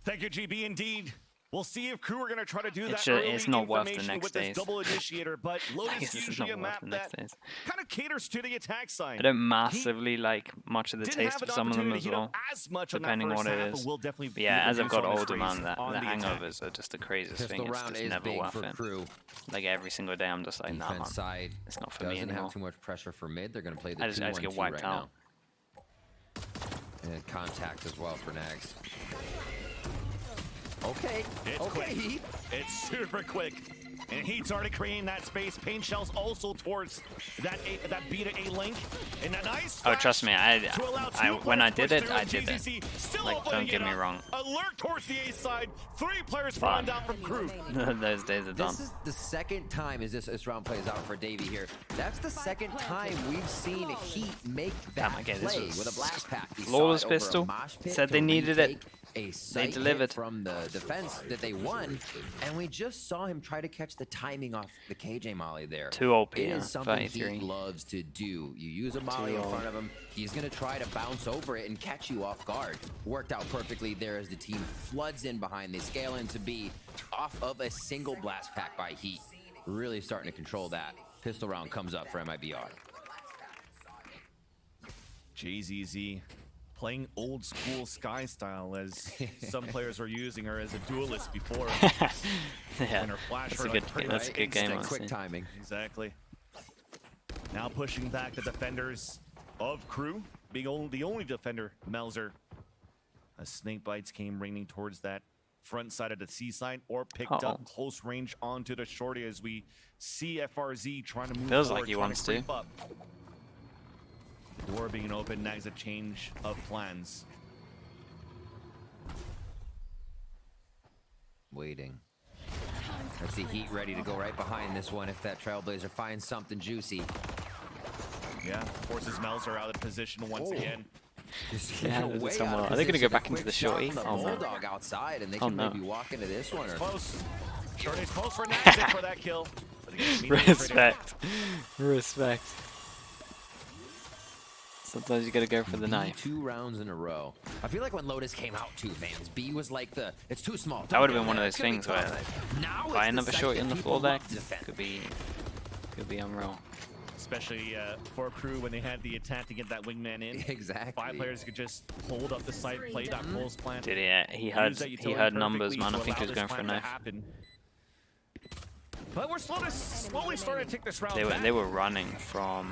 Thank you, GB. Indeed. We'll see if Crew are going to try to do that It's not early worth the information next with this days. double initiator, but I Lotus guess is this is usually not a worth map the that next days. kind of caters to the attack side. I don't massively like much of the Didn't taste have of an some of them opportunity as to heat well, up as much on that depending first what it half, but is. we'll definitely But yeah, feel as the I've got use on the older, screens man, the on the attack. hangovers are just the craziest Pistol thing. It's round just is never big worth for it. Crew. Like every single day, I'm just like, nah, man. Defense side It's not for me doesn't anymore. have too much pressure for mid. They're going to play the I just 2-1-2 get wiped right out. now. And contact as well for Nags. Okay. It's okay, quick. Heat. It's super quick. And Heat's already creating that space. Paint shells also towards that B to A link. And a nice Oh, trust me, when I did it, I did did it. Like, don't get me wrong. Alert towards the A side. 3 players falling down from Crew. Those days are done. This is the second time as this round plays out for Davey here. That's the second time we've seen Heat make that Okay, this play was with a blast pack. We saw flawless it over a pistol. mosh pit Said to they needed it. retake a sight delivered. hit from the defense that they won, and we just saw him try to catch the timing off the KJ Molly there. 2 OP, It yeah, is something 33. he loves to do. You use a Molly in front of him, he's going to try to bounce over it and catch you off guard. Worked out perfectly there as the team floods in behind. They scale into B off of a single blast pack by Heat. Really starting to control that. Pistol round comes up for MIBR. JZZ playing old school Sky style as some players were using her as a duelist before. Yeah, When her flash that's a were, good, like, pretty that's a good game. Instant quick honestly. timing. Exactly. Now pushing back the defenders of Crew, being the only defender, Melzer. As snake bites came raining towards that front side of the C side, or picked up close range onto the shorty as we see FRZ trying to move Feels forward, like he trying wants to. creep up. Door being open, Nags a change of plans. Waiting. I see Heat ready to go right behind this one if that Trailblazer finds something juicy. Yeah, forces Melzer out of position once again. Yeah, Way that's somewhere. out of Are they going to position. go back A into the quick shot shorty? from the Oh, no. Bulldog outside, and they Oh, can no. maybe walk into this one. Or Close. Shorty's close for Nags for that kill. But he gets immediately traded. Respect. Respect. Sometimes you gotta go for the knife. 2 rounds in a row. I feel like when Lotus came out too, fans, B was like it's too small. That would have been Don't one of do those that. It's things where gonna be tough. Now buy it's another the shorty site on the that floor people deck love to defend. could be Could be unreal. Especially for KRU when they had the attack to get that wingman in. Exactly. 5 players could just hold up the site, play that pulse plant. Did he heard numbers, man. I think he was going for a knife. But we're slowly starting to take this round back. They were running from.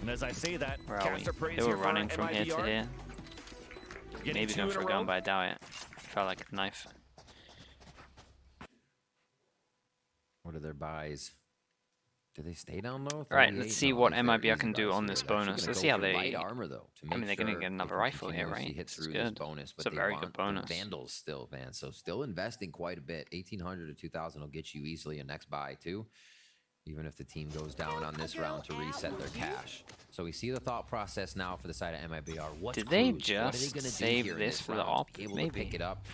And as I say that, Where are we? They were running from here to here. Maybe going for a gun, but I doubt it. Felt like a knife. What are their buys? Do they stay down low? Right, let's see what MIBR can do on this bonus. Let's see how they. Light armor, though, I mean, they're going to get another rifle here, right? It's good. Bonus, it's a very good bonus. Vandals still, man. So still investing quite a bit. 1,800 to 2,000 will get you easily a next buy too. Even if the team goes down on this round to reset their cash. So we see the thought process now for the side of MIBR. Did they just save this for the op? Maybe. Pick it up.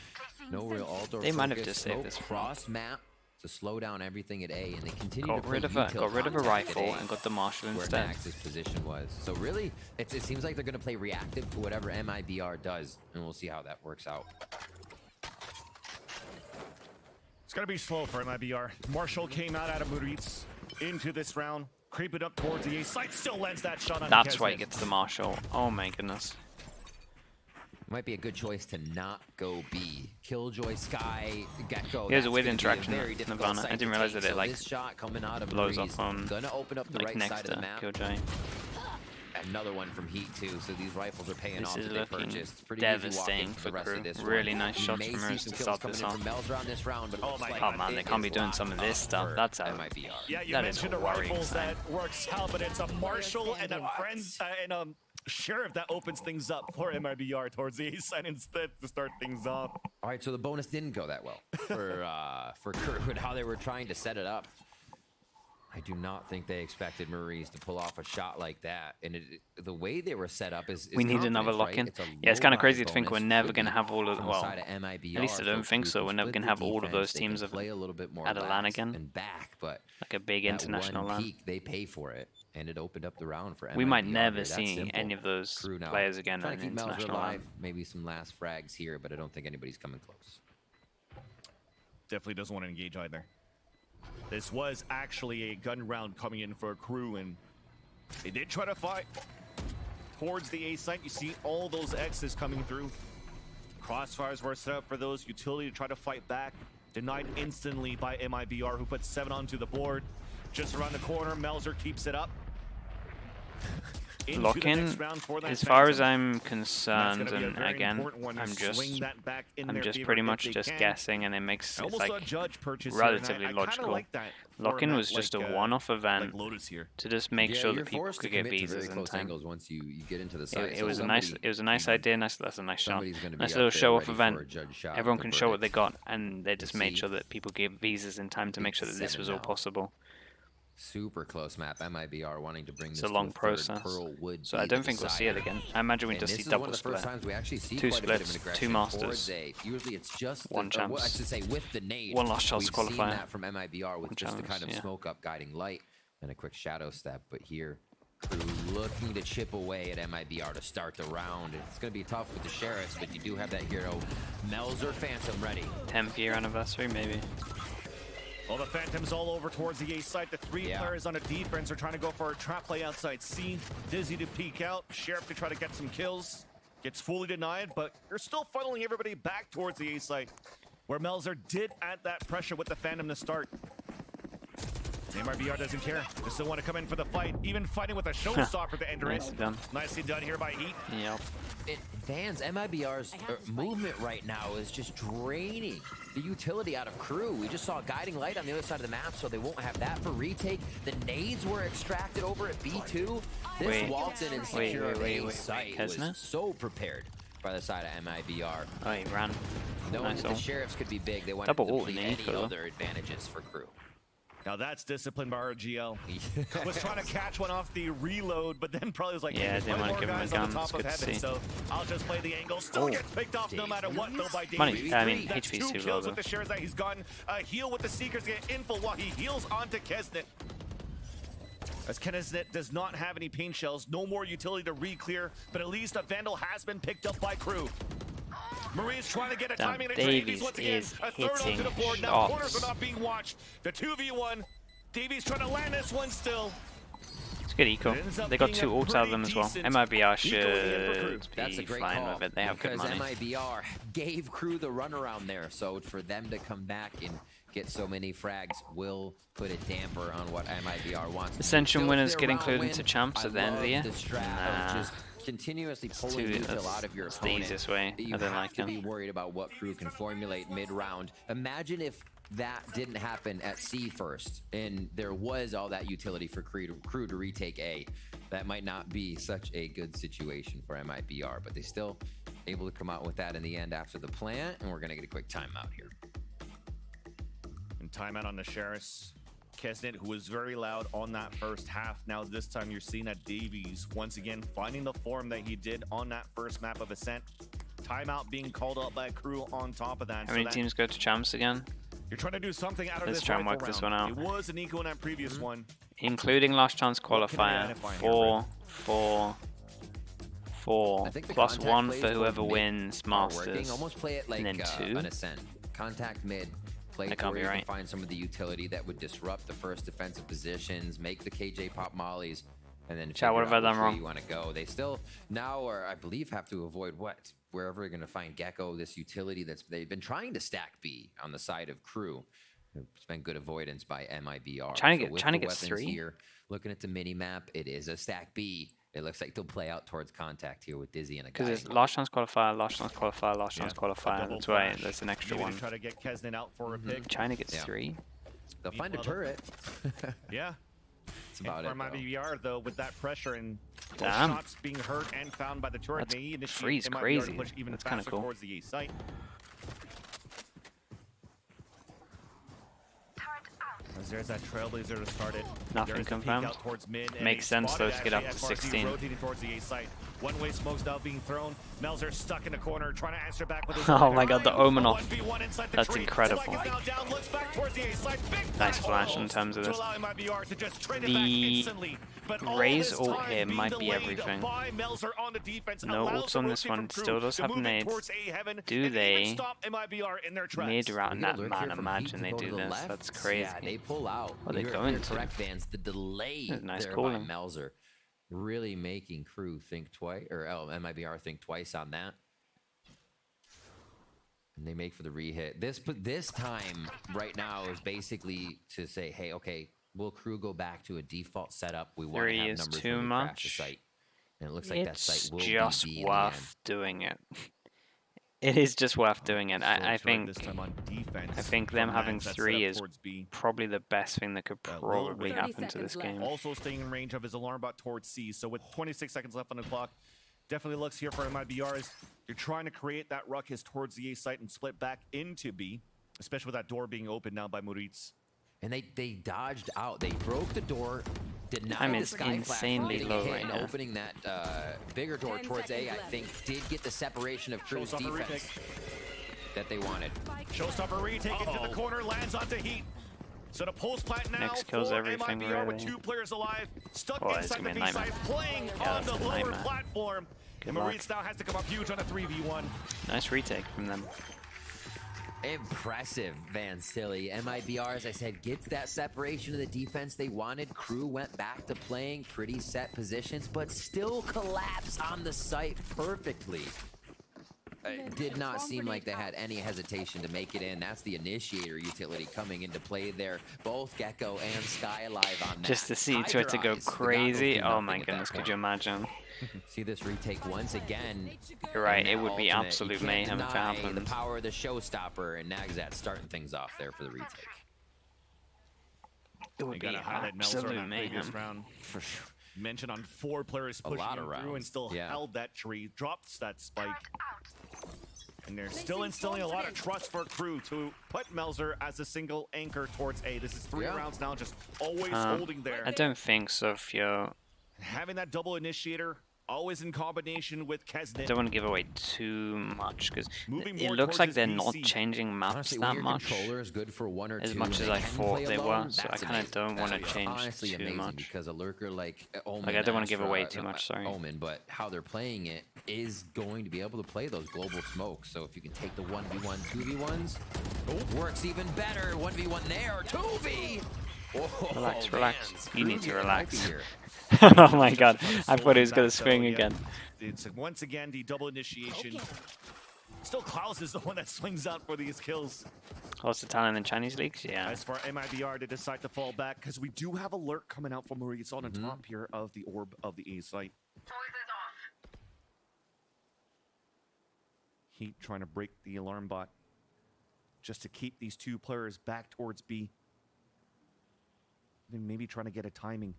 No real alt or they might have just saved this cross map to slow down everything at A, and they continue got to rid of a rifle and got the Marshall instead. Where Max's position was. So really, it seems like they're going to play reactive to whatever MIBR does, and we'll see how that works out. It's going to be slow for MIBR. Marshall came out of Muritz into this round, creeping up towards the A site, still lands that shot on That's why he gets the Marshall. Oh my goodness. Might be a good choice to not go B. Killjoy, Sky, Gecko. Here's a weird interaction with Nirvana. I didn't realize that it like shot coming out of blows up on gonna open up the like right next side of the map. Killjoy. Another one from Heat too. So these rifles are paying off. This is looking pretty devastating for KRU. Really nice shots from Mirrors to start this off. Oh man, they can't be doing some of this stuff. That's a yeah, you that is mentioned a the rifles that works out, but it's a Marshall and a friend and a Sheriff that opens things up for MIBR towards the A side instead to start things off. All right, so the bonus didn't go that well for KRU and how they were trying to set it up. I do not think they expected Maurice to pull off a shot like that. And the way they were set up is we need another lock-in. Right? It's kind of crazy to think we're never going to have all of the, well, at least I don't think so. We're never going to have all of those teams at a LAN again. And back, but like a big international LAN. They pay for it, and it opened up the round for MIBR. We might never see any of those players again at an international LAN. Maybe some last frags here, but I don't think anybody's coming close. Definitely doesn't want to engage either. This was actually a gun round coming in for KRU, and they did try to fight towards the A site. You see all those X's coming through. Crossfires were set up for those utility to try to fight back. Denied instantly by MIBR, who put 7 onto the board. Just around the corner, Melzer keeps it up. Lock-in, as far as I'm concerned, and again, I'm just pretty much just guessing, and it makes it like relatively logical. Lock-in was just a one-off event to just make sure that people could get visas in time. Once you get into the site. It was a nice idea. That's a nice shot. Nice little show-off event. Everyone can show what they got, and they just made sure that people gave visas in time to make sure that this was all possible. Super close map. MIBR wanting to bring this to a long process. So I don't think we'll see it again. I imagine we just see double split. 2 splits, 2 masters. Usually it's just one champs. I should say with the nade. One last chance qualifier. We've seen that from MIBR with just the kind of smoke up guiding light and a quick shadow step. But here, KRU looking to chip away at MIBR to start the round. It's going to be tough with the Sheriffs, but you do have that hero, Melzer Phantom, ready. 10th year anniversary, maybe. Well, the Phantom's all over towards the A site. The 3 players on the defense are trying to go for a trap play outside C. Dizzy to peek out. Sheriff to try to get some kills. Gets fully denied, but they're still funneling everybody back towards the A site, where Melzer did add that pressure with the Phantom to start. MIBR doesn't care. They still want to come in for the fight, even fighting with a showstopper to enter it. Nicely done here by Heat. Yep. Vans, MIBR's movement right now is just draining the utility out of KRU. We just saw a guiding light on the other side of the map, so they won't have that for retake. The nades were extracted over at B2. This waltz in and secure A site was so prepared by the side of MIBR. Oh, he ran. Knowing that the Sheriffs could be big, they wanted to deplete any other advantages for KRU. Now that's disciplined by RGL. Was trying to catch one off the reload, but then probably was like, yeah, didn't want to give him a gun. It's good to see. So I'll just play the angle. Still gets picked off no matter what, though, by Davey. I mean, HP's 2 kills with the shares that he's gotten. A heal with the Seekers to get info while he heals onto Kesnet. As Kesnet does not have any pain shells, no more utility to re-clear, but at least a Vandal has been picked up by KRU. Marie's trying to get a timing and Davies once again. A third onto the board. Now corners are not being watched. The 2v1 Davey's trying to land this one still. It's good eco. They got 2 ults out of them as well. MIBR should be fine with it. They have good money. Because MIBR gave KRU the runaround there, so for them to come back and get so many frags will put a damper on what MIBR wants. Ascension winners get included into champs at the end of the year. Just continuously pulling util out of your opponent. The easiest way. You have to be worried about what KRU can formulate mid-round. Imagine if that didn't happen at C first, and there was all that utility for KRU to retake A. That might not be such a good situation for MIBR, but they still able to come out with that in the end after the plant, and we're gonna get a quick timeout here. And timeout on the Sheriffs. Kesnet, who was very loud on that first half. Now this time you're seeing that Davies once again finding the form that he did on that first map of Ascent. Timeout being called out by KRU on top of that. How many teams go to champs again? You're trying to do something out of Let's this try and work round. this one out. It was an eco in that previous one. Including last chance qualifier. 4, 4, 4. Plus 1 for whoever wins Masters. Almost play it like and then 2. an Ascent. Contact mid. Play That can't where be you right. can find some of the utility that would disrupt the first defensive positions, make the KJ pop mollies, and then Chat, what figure have I out done where wrong? you want to go. They still now are, I believe, have to avoid what? Wherever you're going to find Gecko, this utility they've been trying to stack B on the side of KRU. It's been good avoidance by MIBR. Trying to get weapons 3. Here, looking at the mini map, it is a stack B. It looks like they'll play out towards contact here with Dizzy and a guy. Because it's last chance qualifier, last chance qualifier, last chance qualifier. That's why there's an extra one. Try to get Kesnet out for a pick. China gets 3. They'll find a turret. Yeah. That's about for it. MIBR though, with that pressure and Damn. shots being hurt and found by the turret, That's they initiate freeze MIBR crazy. to push even That's kinda faster cool. towards the A site. As there's that Trailblazer to start it. Nothing There's a peek confirmed. out towards mid, and Makes he sense, though, spotted to get up actually to FRC 16. rotating towards the A site. One-way smokes now being thrown. Melzer stuck in the corner, trying to answer back with his Oh my god, the omen off. 1v1 inside the That's tree. incredible. Spike is now down, looks back towards the A site. Big Nice flash flash in almost terms of to this. allow MIBR to just trade it back The instantly. But all Raze this ult time here being might be delayed everything. by Melzer on the defense No allows ults the on this rotate one. from Still KRU does to have move in nades. towards A heaven Do and even they stop MIBR in their tracks. mid route in We get that a lurk man? here from Imagine Heat they to go do to the this. left. That's crazy. Yeah, they pull out. What are they You're going to? correct, Vance. The delay Nice there calling. by Melzer really making KRU think twice, or MIBR think twice on that. And they make for the re-hit. This time, right now, is basically to say, hey, okay, will KRU go back to a default setup? We want to 3 have is numbers too when we crash the much. site. And it looks like that It's site will just be B in the end. worth doing it. It is just worth doing it. I think this time on defense. I think them from having Mans, that 3 setup is towards B. probably the best thing that could probably 30 happen to this seconds left. game. Also staying in range of his alarm bot towards C. So with 26 seconds left on the clock, definitely looks here for MIBR as you're trying to create that ruckus towards the A site and split back into B, especially with that door being opened now by Moritz. And they dodged out. They broke the door, denied Time the is sky flash from insanely getting low hit, right and now. opening that bigger door 10 towards A, I seconds left. think, did get the separation of KRU's Showstopper defense that they wanted. Showstopper retake into the corner, lands onto Heat. So the post plant now Next kills for everything, MIBR with really. 2 players alive, stuck Oh, it's inside gonna the be a B side, nightmare. playing Yeah, on the that's a lower nightmare. platform. Good And luck. Moritz now has to come up huge on a 3v1. Nice retake from them. Impressive, Van Silly. MIBR, as I said, gets that separation of the defense they wanted. KRU went back to playing pretty set positions, but still collapsed on the site perfectly. It did not seem like they had any hesitation to make it in. That's the initiator utility coming into play there. Both Gecko and Sky alive on that. Just to see Hydra Twitter go Eyes, the goggles crazy. do Oh nothing my at that goodness, could point. you imagine? See this retake once again. You're right, And it that would be ultimate, absolute you can't mayhem if it deny the happened. power of the showstopper, and Nagzat starting things off there for the retake. It They would be got to highlight Melzer absolute in that previous mayhem. round. For sure. Mentioned on 4 players A pushing lot him of through and rounds, still yeah. held that tree, drops that spike. And they're still instilling a lot of trust for KRU to put Melzer as a single anchor towards A. This is 3 Yeah. rounds now, just always holding there. I don't think so, Fio. Having that double initiator, always in combination with I Kesnet. don't want to give away too much because Moving it more looks towards like his they're not PC. changing maps Honestly, when that your much. controller is good for 1 or 2, As much and as I can thought play they alone, were, so I that's kinda amazing. don't wanna That's change honestly too amazing much. because a lurker like Omen, Like, I don't wanna give Astra, away too much, sorry. Omen, but how they're playing it is going to be able to play those global smokes. So if you can take the 1v1, 2v1s, works even better. 1v1 there, 2v. Relax, relax. Man, You need to Crew getting relax. healthy here. Oh my god, I thought he was going to swing again. It's once again the double initiation. Still, Klaus is the one that swings out for these kills. What's the talent in Chinese leagues? Yeah. As for MIBR, they decide to fall back because we do have alert coming out from Maurice on the top here of the orb of the A site. Heat trying to break the alarm bot just to keep these two players back towards B. Then maybe trying to get a timing.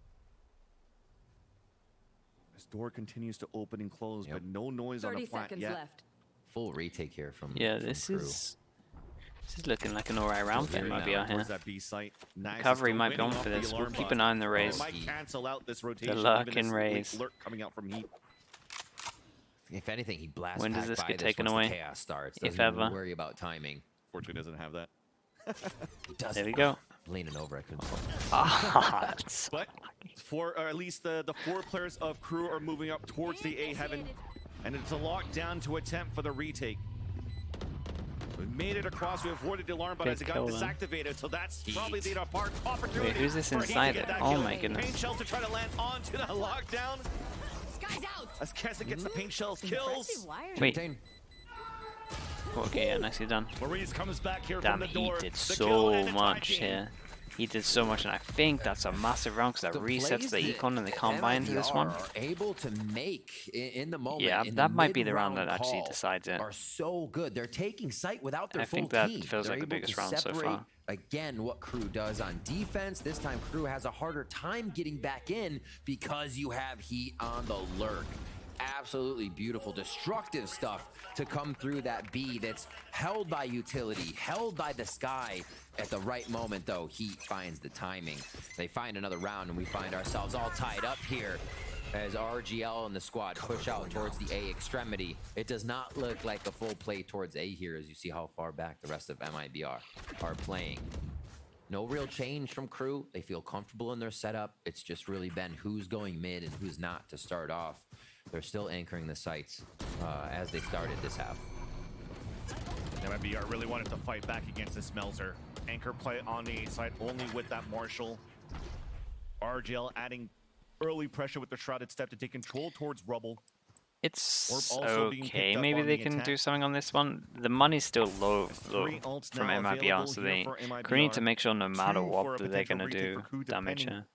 This door continues to open and close, but no noise on the plant yet. Left. Full retake here from This is looking like an alright round for MIBR here. That B site. Recovery might be on for this. We'll keep an eye on the raise. Might cancel out this rotation. The lurk and raise. Alert coming out from Heat. If anything, he blasts. When does this by get taken once away? the chaos starts. If Doesn't even ever. worry about timing. Fortunately, doesn't have that. There we go. Leaning over, I couldn't. But for or at least the 4 players of Crew are moving up towards the A heaven, and it's a lockdown to attempt for the retake. We made it across. We avoided the alarm, but as it got disactivated, so that's probably the opportunity. Wait, who's this for Heat to inside get it? that Oh kill. my goodness. Paint shells to try to land onto the lockdown. As Kessa gets the paint shells kills. Wait. Okay, yeah, nicely done. Maurice comes back here Damn, from the he door. did The kill so and the tie much game. here. He did so much, and I think that's a massive round because that resets the econ and they can't buy into this one. Are able to make in the moment. Yeah, in that the might be the round mid-round that actually call decides it. Are so good. They're taking sight without their I full think that team. feels They're like the able biggest to round so separate, far. Again, what Crew does on defense. This time, Crew has a harder time getting back in because you have Heat on the lurk. Absolutely beautiful, destructive stuff to come through that B that's held by utility, held by the sky. At the right moment, though, Heat finds the timing. They find another round, and we find ourselves all tied up here as RGL and the squad push out towards the A extremity. It does not look like a full play towards A here, as you see how far back the rest of MIBR are playing. No real change from Crew. They feel comfortable in their setup. It's just really been who's going mid and who's not to start off. They're still anchoring the sights as they started this half. MIBR really wanted to fight back against this Smelter. Anchor play on the A side only with that Marshall. RGL adding early pressure with the Shrouded Step to take control towards Rubble. It's also being okay. picked up Maybe on they the can attack. do something on this one. The money's still low though, 3 ults from now MIBR, available so here they for Crew need to MIBR. make sure no matter 2 for what a that they're potential going to retake do for Crew, damage depending. here.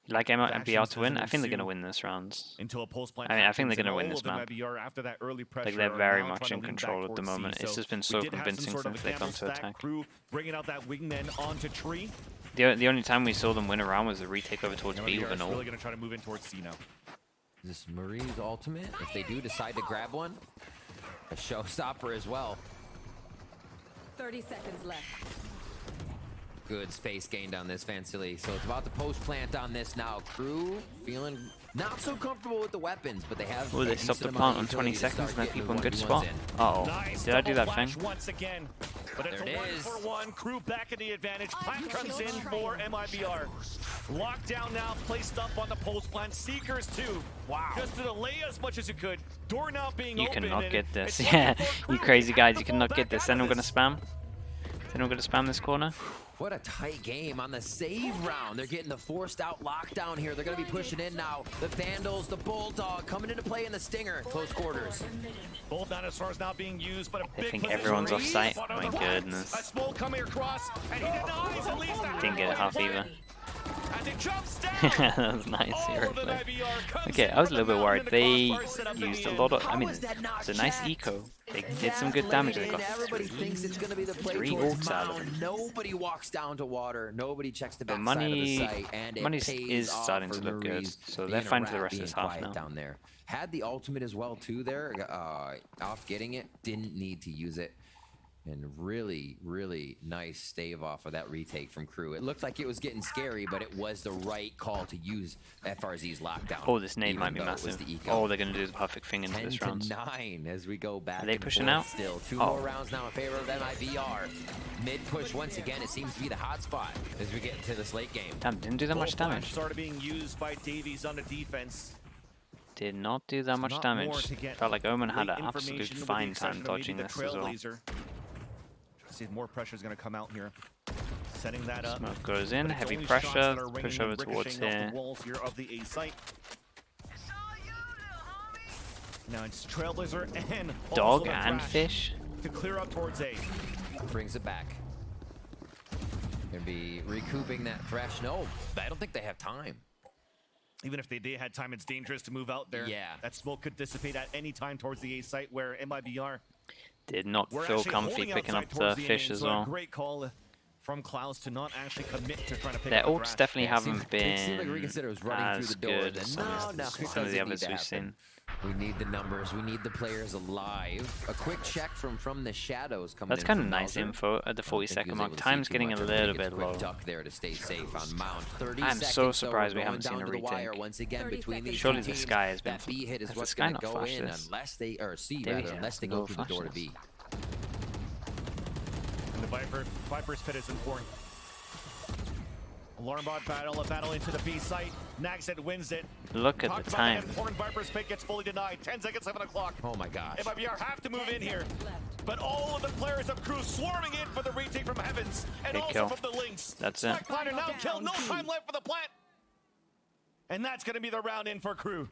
Like MIBR Factions to win? doesn't I think they're going to ensue win this round. Until a post plant I mean, I think they're happens, going to and win this all of map. MIBR after that early pressure Like they're are very now much trying in to lean control back at the towards C. moment. It's So just been we so did have some convincing sort of since a they've gone damage to stack. attack. Crew bringing out that wingman onto Tree. The only time we saw them win a round was the retake over towards B with MIBR an is ult. really going to try to move in towards C now. This Marie's ultimate, if they do decide to grab one, a showstopper as well. 30 seconds left. Good space gained on this Fancilly. So it's about to post plant on this now. Crew feeling not so comfortable with the weapons, but they have. Oh, they stopped the plant on 20 seconds and let people in good spot. Uh-oh. Nice Did I do double that thing? flash once again, but it's There a it 1-for-1. Crew back in the advantage. Plant comes in for MIBR. Lockdown now placed up on the post plant. Seekers too. Wow. Just to delay as much as you could. Door now being You open. cannot and get it's this. looking Yeah, for you Crew. crazy They guys. have You to cannot fall get back this. out of Anyone going to spam? Is anyone going to spam this corner? What a tight game on the save round. They're getting the forced out lockdown here. They're going to be pushing in now. The Vandals, the Bulldog coming into play in the Stinger. Close quarters. Both dinosaurs now being used, but a They big think position everyone's read. offside. One on My the right. goodness. A smoke coming across, and he denies at least a Didn't get it half either. As it jumps down. That was nice. All Hero of the play. MIBR comes Okay, in I was a from little bit the worried. mountain They and the crossbar set up in used the a end. lot of. I How mean, is that not it's a nice checked? eco. They did some good damage. They got Everybody thinks it's going to be the play 3 towards ults out of mound. it. Nobody walks down to water. Nobody checks the But backside of the money, site, and it money pays is off starting for to look good. Maurice So being they're a fine for the rat, rest of being this half quiet now. down there. Had the ultimate as well too there. Off getting it, didn't need to use it. And really, really nice stave off of that retake from Crew. It looked like it was getting scary, but it was the right call to use FRZ's lockdown. Oh, this nade even might be though it was massive. the eco. Oh, they're going to do the perfect thing into 10 this to round. 9 as we go back. Are they and pushing forth out? Still 2 Oh. more rounds now in favor of MIBR. Mid push once again. It seems to be the hot spot as we get into this late game. Damn, didn't do that much Both damage. flash started being used by Davies on the defense. Did not do that much Not damage. more to get Felt like Omen had late an absolute information with the fine exception time of maybe dodging the this as well. Trailblazer. See if more pressure is going to come out here. setting that up. Smoke goes in, But it's heavy only shots pressure, that are push ringing over and towards ricocheting off here. the walls here of the A site. Now it's Trailblazer and Dog also and Thrash fish. to clear up towards A. Brings it back. Gonna be recouping that Thresh. No, I don't think they have time. Even if they did had time, it's dangerous to move out there. Yeah. That smoke could dissipate at any time towards the A site where MIBR Did not were feel actually comfy holding picking outside up the towards fish end, as so a well. great call from Klaus to not actually commit to trying to pick Their up the ults Thrash. definitely Yeah, haven't it seemed like been Reconsider was running as through the door. good as some of the the others we've seen. We need the numbers. We need the players alive. A quick check from the shadows coming That's in kind of from nice Mauser. info at the I don't think he 40-second was mark. able to see Time's too getting much. a Everybody little gets bit quick low. duck there to stay safe on Mount. 30 I'm so seconds, surprised so we we're haven't going seen down a to the wire retake. once again between these Surely two the teams. sky has been. That B hit is Has the what's sky going to not go flashed in this? unless they or C Maybe rather it unless has they no go through the door to flashes. B. And the Viper's pit is important. Alarm bot battle, a battle into the B site. Nagshead wins it. Look at Talked the about time. that important Viper's pit gets fully denied. 10 seconds, 7 o'clock. Oh my gosh. MIBR have to move in here. But all of the players of KRU swarming in for the retake from Heavens and Big also kill. from the Lynx. That's it. Spike Planner now killed. No time left for the plant. And that's going to be the round in for KRU.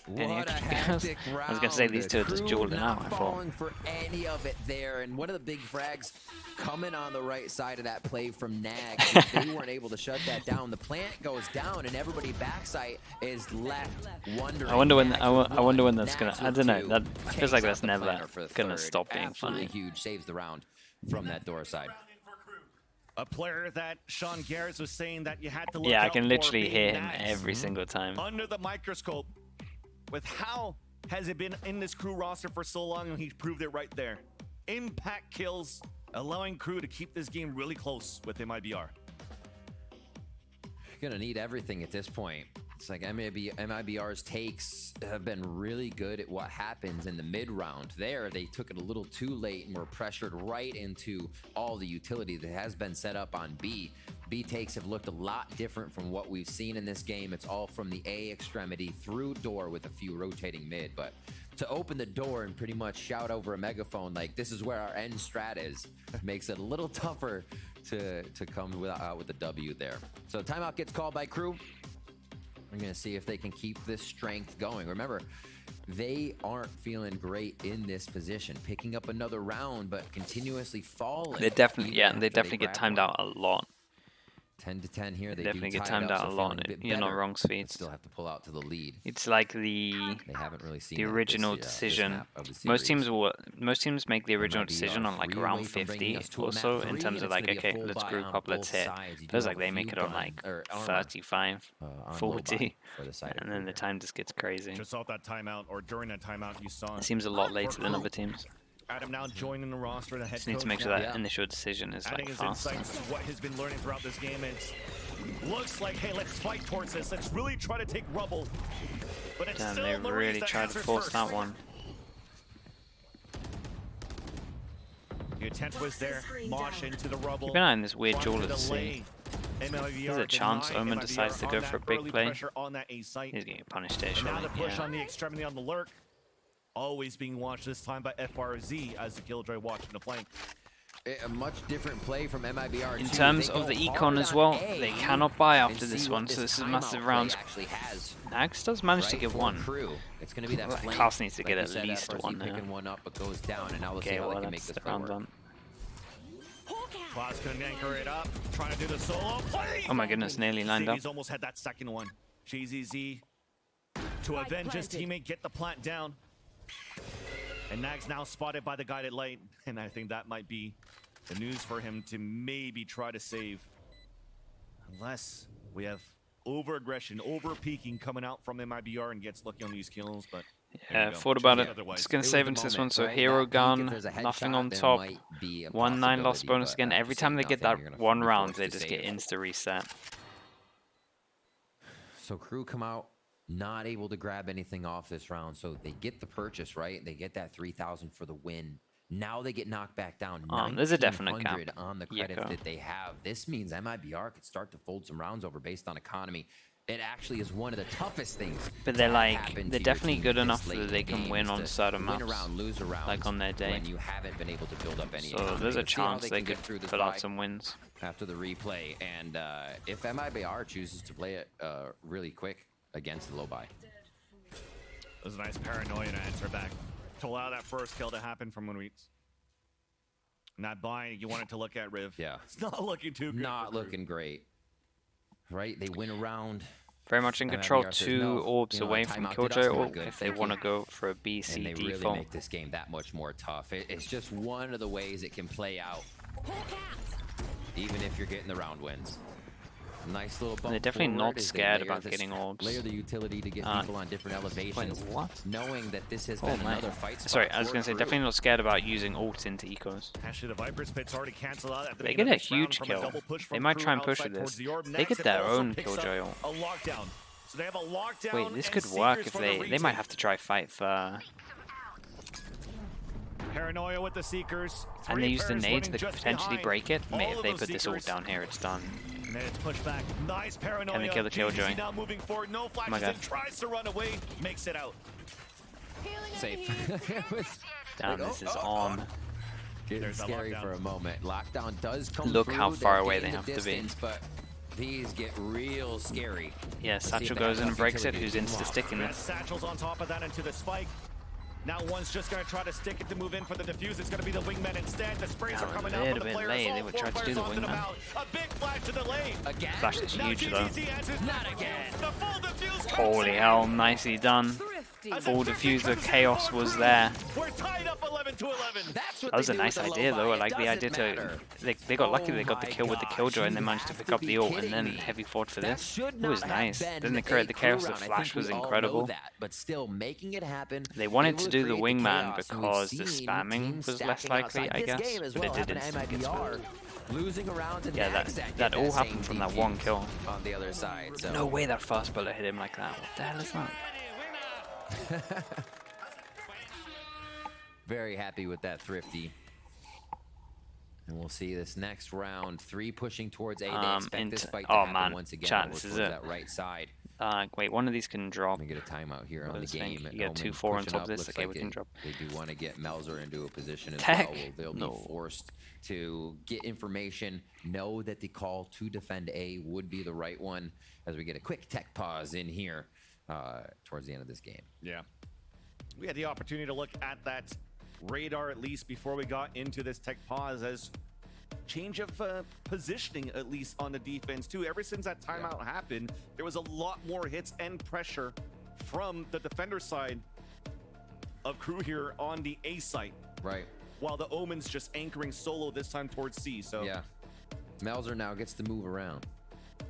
What a I hectic was round. gonna say these two are just KRU dueling not out, I thought. falling for any of it there, and one of the big frags coming on the right side of that play from Nag. They weren't able to shut that down. The plant goes down, and everybody backside is left wondering. I wonder when Nags I with wonder when one, that's gonna. Nags I with don't know. two, That feels like takes that's out the never planner for the gonna third. stop being Absolutely funny. huge, saves the round from that door side. A player that Sean Garris was saying that you had to look Yeah, I out can for literally being hear him Nags. every single time. Under the microscope, with how has it been in this KRU roster for so long, and he proved it right there. Impact kills, allowing KRU to keep this game really close with MIBR. Gonna need everything at this point. It's like MIBR's takes have been really good at what happens in the mid round. There, they took it a little too late and were pressured right into all the utility that has been set up on B. B takes have looked a lot different from what we've seen in this game. It's all from the A extremity through door with a few rotating mid, but to open the door and pretty much shout over a megaphone like this is where our end strat is makes it a little tougher to come out with a W there. So timeout gets called by KRU. We're going to see if they can keep this strength going. Remember, they aren't feeling great in this position. Picking up another round, but continuously falling. They definitely, even they after definitely get grab timed one. out a lot. 10 to 10 here. They Definitely do get tie it timed up, out so a lot. feeling a bit You're not better, wrong, but Sweets. still have to pull out to the lead. It's like the They haven't really seen the that original this decision. map of the Most series. teams make the original MIBR decision on like 3 around away from bringing 50 us to a or map so 3, in terms and of it's like, gonna be a okay, full let's buy group on up, let's both hit. sides. You do Feels have like a they make few it on gun- like or armor, 35, on low buy 40, for the side of and then the KRU. time just gets crazy. Just off that timeout, or during that timeout, you saw It seems a lot later than other teams. Adam now joining the roster, the head Just need coach to make sure now. that initial decision is Adding like his fast. insights to what he's been learning throughout this game. It looks like, hey, let's fight towards this. Let's really try to take rubble. But it's Damn, still they Maurice really that tried to answers force first. that one. The attempt was there. Mosh into the rubble. Keep an eye on this weird Wanted jewel to at the delay. sea. MIBR There's a chance denied Omen MIBR decides to on go that for a big early play. pressure on that A site. He's getting punished there, And now surely. the push Yeah. on the extremity on the lurk. Always being watched this time by FRZ as the Killjoy watching the flank. A much different play from MIBR. In too. terms They of the go econ hard as on well, A they cannot buy and after this see one, what so this is timeout massive play rounds. actually has, Nags does manage to right, get for one. KRU. It's going to be that Well, flank. Klaus needs to Like get you at said, least FRZ one now. picking one up, but goes down, and now let's see Okay, how well, they can make that's this the play round work. done. Klaus couldn't anchor it up. Trying to do the solo play. Oh my goodness, nearly lined up. He's almost had that second one. JZZ to avenge his teammate, get the plant down. And Nag's now spotted by the guided light. And I think that might be the news for him to maybe try to save. Unless we have over-aggression, over-peaking coming out from MIBR and gets lucky on these kills. But there you go. Thought about Choose it. otherwise. Just gonna It was save the into this one. moment, So right? hero That peak, if gun, there's a nothing headshot, on there top. might be a 1-9 loss possibility, bonus but again. Every after time they seeing get nothing, that you're gonna one be round, forced they to just save get it. insta reset. So KRU come out not able to grab anything off this round. So they get the purchase, right? They get that 3,000 for the win. Now they get knocked back down. There's a definite 1,900 gap. on the credit Yeko. that they have. This means MIBR could start to fold some rounds over based on economy. it actually is one of the toughest things. But they're definitely good enough that they can win on certain maps, lose around, like on their day. When you haven't been able to build up any. So there's a chance they could pull out some wins after the replay. And if MIBR chooses to play it really quick against the low buy. It was a nice paranoia to enter back to allow that first kill to happen from Moritz. And that buy you wanted to look at, Riv. Yeah. It's not looking too good. Not looking great. Right? They win around. Very much in control, 2 orbs away from Killjoy orb if they want to go for a B, C, and they default. really make this game that much more tough. It's just one of the ways it can play out. Even if you're getting the round wins. Nice little bump. They're definitely not scared about getting orbs. Layer the utility to get people on different elevations. Wait, what? Knowing that this has been another fight spot. Sorry, I was going to say definitely not scared about using ult into ecos. Actually, the Viper's pit's already canceled out. They get a huge kill. They might try and push with this. They get their own Killjoy ult. A lockdown. So they have a lockdown. Wait, this could work if they might have to try fight for. Paranoia with the Seekers. And they use the nades that could potentially break it. If they put this ult down here, it's done. And then it's pushed back. Nice paranoia. Can they kill the Killjoy? Now moving forward. No flashes in. Tries to run away. Makes it out. Safe. Damn, this is on. Getting scary for a moment. Lockdown does come Look through. how far away they have to be. But these get real scary. Yeah, Satchel goes in and breaks it. Who's insta-sticking this? Satchel's on top of that into the spike. Now one's just going to try to stick it to move in for the defuse. It's going to be the wingman instead. The sprays are coming out from the players. Late. They would try to do the wingman. A big flash to the lane. Again? Flash is huge though. Not again. The full defuse. Holy hell, nicely done. Full diffuser chaos was there. We're tied up 11 to 11. That was a nice idea though. I like the idea to. They got lucky. They got the kill with the Killjoy and they managed to pick up the ult and then heavy fought for this. It was nice. Then they created the chaos. The flash was incredible. But still making it happen. They wanted to do the wingman because the spamming was less likely, I guess, but it did instantly get spammed. Losing around and yeah, that all happened from that one kill. On the other side. So. No way that fast bullet hit him like that. What the hell is that? Very happy with that Thrifty. And we'll see this next round. 3 pushing towards A. They expect this fight to happen once again. Chat, this is it. That right side. Wait, one of these can drop. Let me get a timeout here on the game. You get 2-4 on top of this. Okay, we can drop. They do want to get Melzer into a position as well. They'll be forced to get information, know that the call to defend A would be the right one as we get a quick tech pause in here towards the end of this game. Yeah. We had the opportunity to look at that radar at least before we got into this tech pause as change of positioning at least on the defense too. Ever since that timeout happened, there was a lot more hits and pressure from the defender side of KRU here on the A site. Right. While the Omen's just anchoring solo this time towards C. So yeah, Melzer now gets to move around.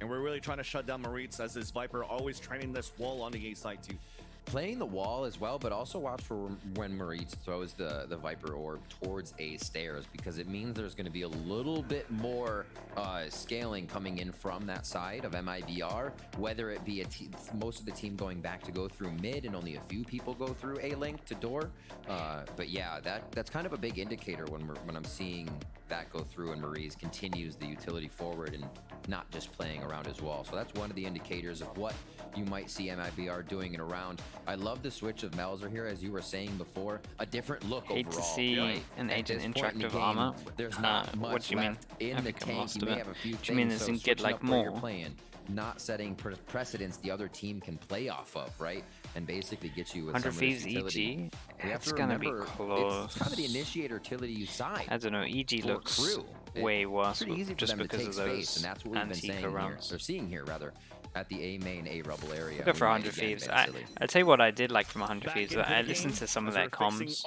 And we're really trying to shut down Moritz as this Viper always training this wall on the A side too. Playing the wall as well, but also watch for when Moritz throws the Viper orb towards A stairs, because it means there's going to be a little bit more scaling coming in from that side of MIBR, whether it be most of the team going back to go through mid and only a few people go through A link to door. But yeah, that's kind of a big indicator when I'm seeing that go through and Moritz continues the utility forward and not just playing around his wall. So that's one of the indicators of what you might see MIBR doing in a round. I love the switch of Melzer here, as you were saying before. A different look overall. Hate to see an agent interactive armor. There's not much what do you mean? in the tank. You may have a few things. You mean this didn't get like more? Playing, not setting precedents the other team can play off of, right? And basically get you with 100 some of this utility. It's gonna be close. It's kind of the initiator utility side. I don't know. EG looks way worse just because of those and that's what we've been saying rounds. Here, or seeing here rather. At the A main, A rubble area. Go for 100 Thieves. I'll tell you what I did like from 100 Thieves. I listened to some of their comms.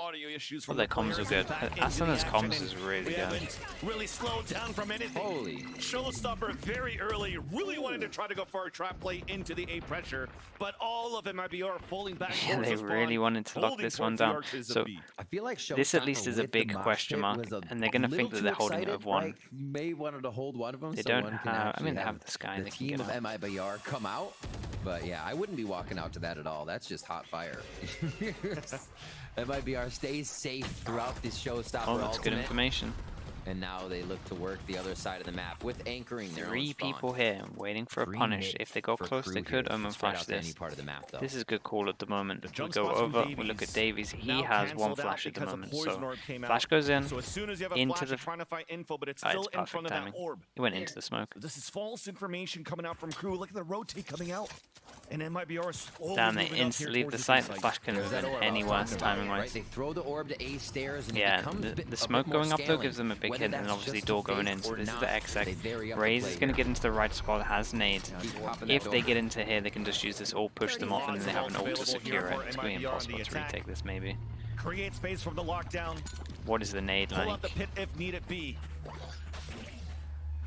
Well, their comms are good. Asana's comms is really good. Really slowed down from anything. Holy. Showstopper very early. Really wanted to try to go for a trap play into the A pressure, but all of MIBR falling back. Yeah, they really wanted to lock this one down. So I feel like this at least is a big question mark, and they're going to think that they're holding it of one. Right? You may wanted to hold one of them. They so don't have. I mean, they have the Sky. The team of MIBR come out, but yeah, I wouldn't be walking out to that at all. That's just hot fire. MIBR stays safe throughout this showstopper. Oh, that's good information. And now they look to work the other side of the map with anchoring their own 3 spawn. people here waiting for a punish. If they go close, they could Omen flash this. This is a good call at the moment. We go over, we look at Davies. He has 1 flash at the moment, so flash goes in, into the... it's perfect timing. He went into the smoke. This is false information coming out from KRU. Look at the rotate coming out. And MIBR slowly Damn, they instantly leave the site. The flash couldn't have been any worse timing-wise. They throw the orb to A stairs, and yeah, the smoke going up though gives them a big hit, and obviously door going in. So this is the XX. Raze is going to get into the right spot, has nades. If they get into here, they can just use this ult, push them off, and then they have an ult to secure it. It's going to be impossible to retake this, maybe. Create space from the lockdown. What is the nade like? Pull out the pit if need it be.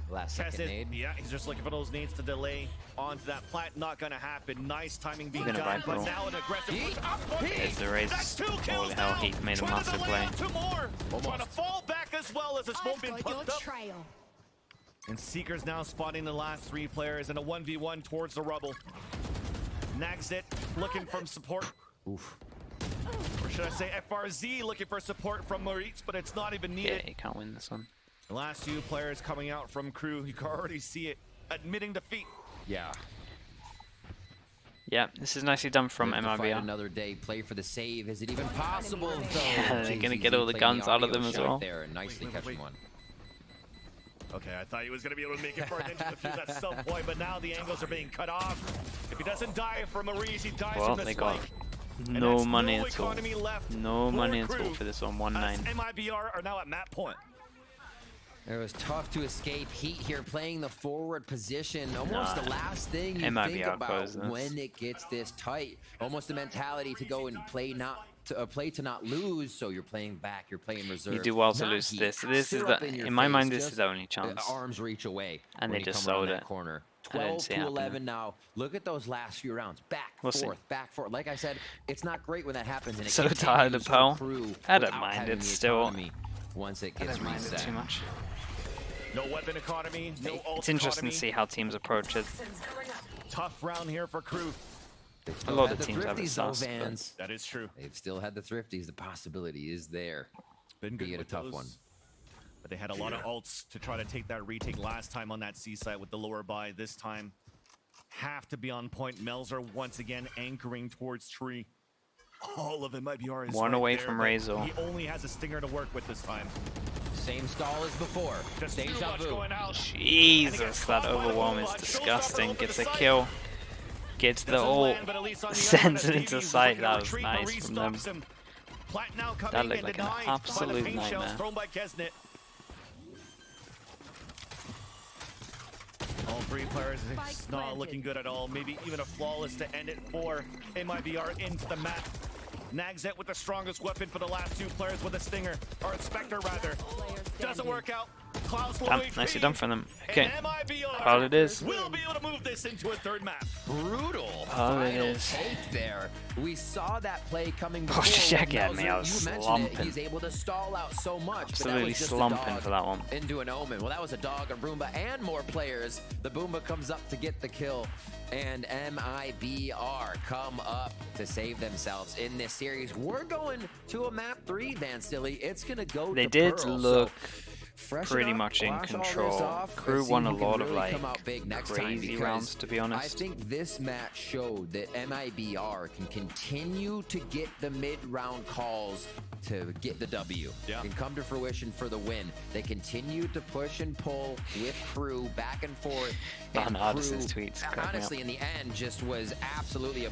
Last second nade. Yeah, he's just looking for those nades to delay onto that plant. Not gonna happen. Nice timing being done, but now an aggressive push up for There's the Raze. Holy hell, Heath made a massive play. Trying to fall back as well as the smoke being put up. And Seeker's now spotting the last 3 players in a 1v1 towards the rubble. Nagzit looking from support. Oof. Or should I say FRZ looking for support from Moritz, but it's not even needed. Yeah, you can't win this one. The last 2 players coming out from KRU, you can already see it, admitting defeat. Yeah. Yeah, this is nicely done from MIBR. Another day, play for the save. Is it even possible? Yeah, they're gonna get all the guns out of them as well. There, nicely catching one. Okay, I thought he was going to be able to make it for an into the fuse at some point, but now the angles are being cut off. If he doesn't die from Maurice, he dies from the they spike. got no money at all. No money at all for this on 1-9. MIBR are now at map point. It was tough to escape Heat here, playing the forward position. Almost the last thing you think about when it gets this tight. Almost the mentality to go and play to not lose. So you're playing back, you're playing reserve. You do well to lose this. This is the, in my mind, this is the only chance. Arms reach away, and they just sold it. Corner. 12 to 11 now. Look at those last few rounds. Back, forth. Like I said, it's not great when that happens. And it so tired of Pearl. I don't mind it still. Once it gets reset. Too much. No weapon economy, no ult It's interesting to see how teams approach it. Tough round here for KRU. A lot of teams have it sus. That is true. They've still had the thrifties. The possibility is there. It's been good. Be a tough one. But they had a lot of ults to try to take that retake last time on that C site with the lower buy. This time, have to be on point. Melzer once again anchoring towards tree. All of it MIBR is one away from Razor. He only has a stinger to work with this time. Same stall as before. Just deja vu. Jesus, that overwhelm is disgusting. Gets a kill. Gets the ult. Sends it into sight. That was nice from them. That looked like an absolute nightmare. All 3 players, it's not looking good at all. Maybe even a flawless to end it for MIBR into the map. Nagzet with the strongest weapon for the last 2 players with a stinger, or a Spectre rather. Doesn't work out. Damn, nicely done for them. Okay, all it is. We'll be able to move this into a 3rd map. Brutal. All it is. There. We saw that play coming before. Oh, check at me. I was slumping. He's able to stall out so much. Absolutely slumping for that one. Into an Omen. Well, that was a dog, a Boomba, and more players. The Boomba comes up to get the kill. And MIBR come up to save themselves in this series. We're going to a map 3, Van Silly. It's going to go They did look pretty much in control. KRU won a lot of like crazy rounds, to be honest. I think this match showed that MIBR can continue to get the mid-round calls to get the W. Can come to fruition for the win. They continue to push and pull with KRU back and forth. And Artisans tweets. Honestly, in the end, just was absolutely a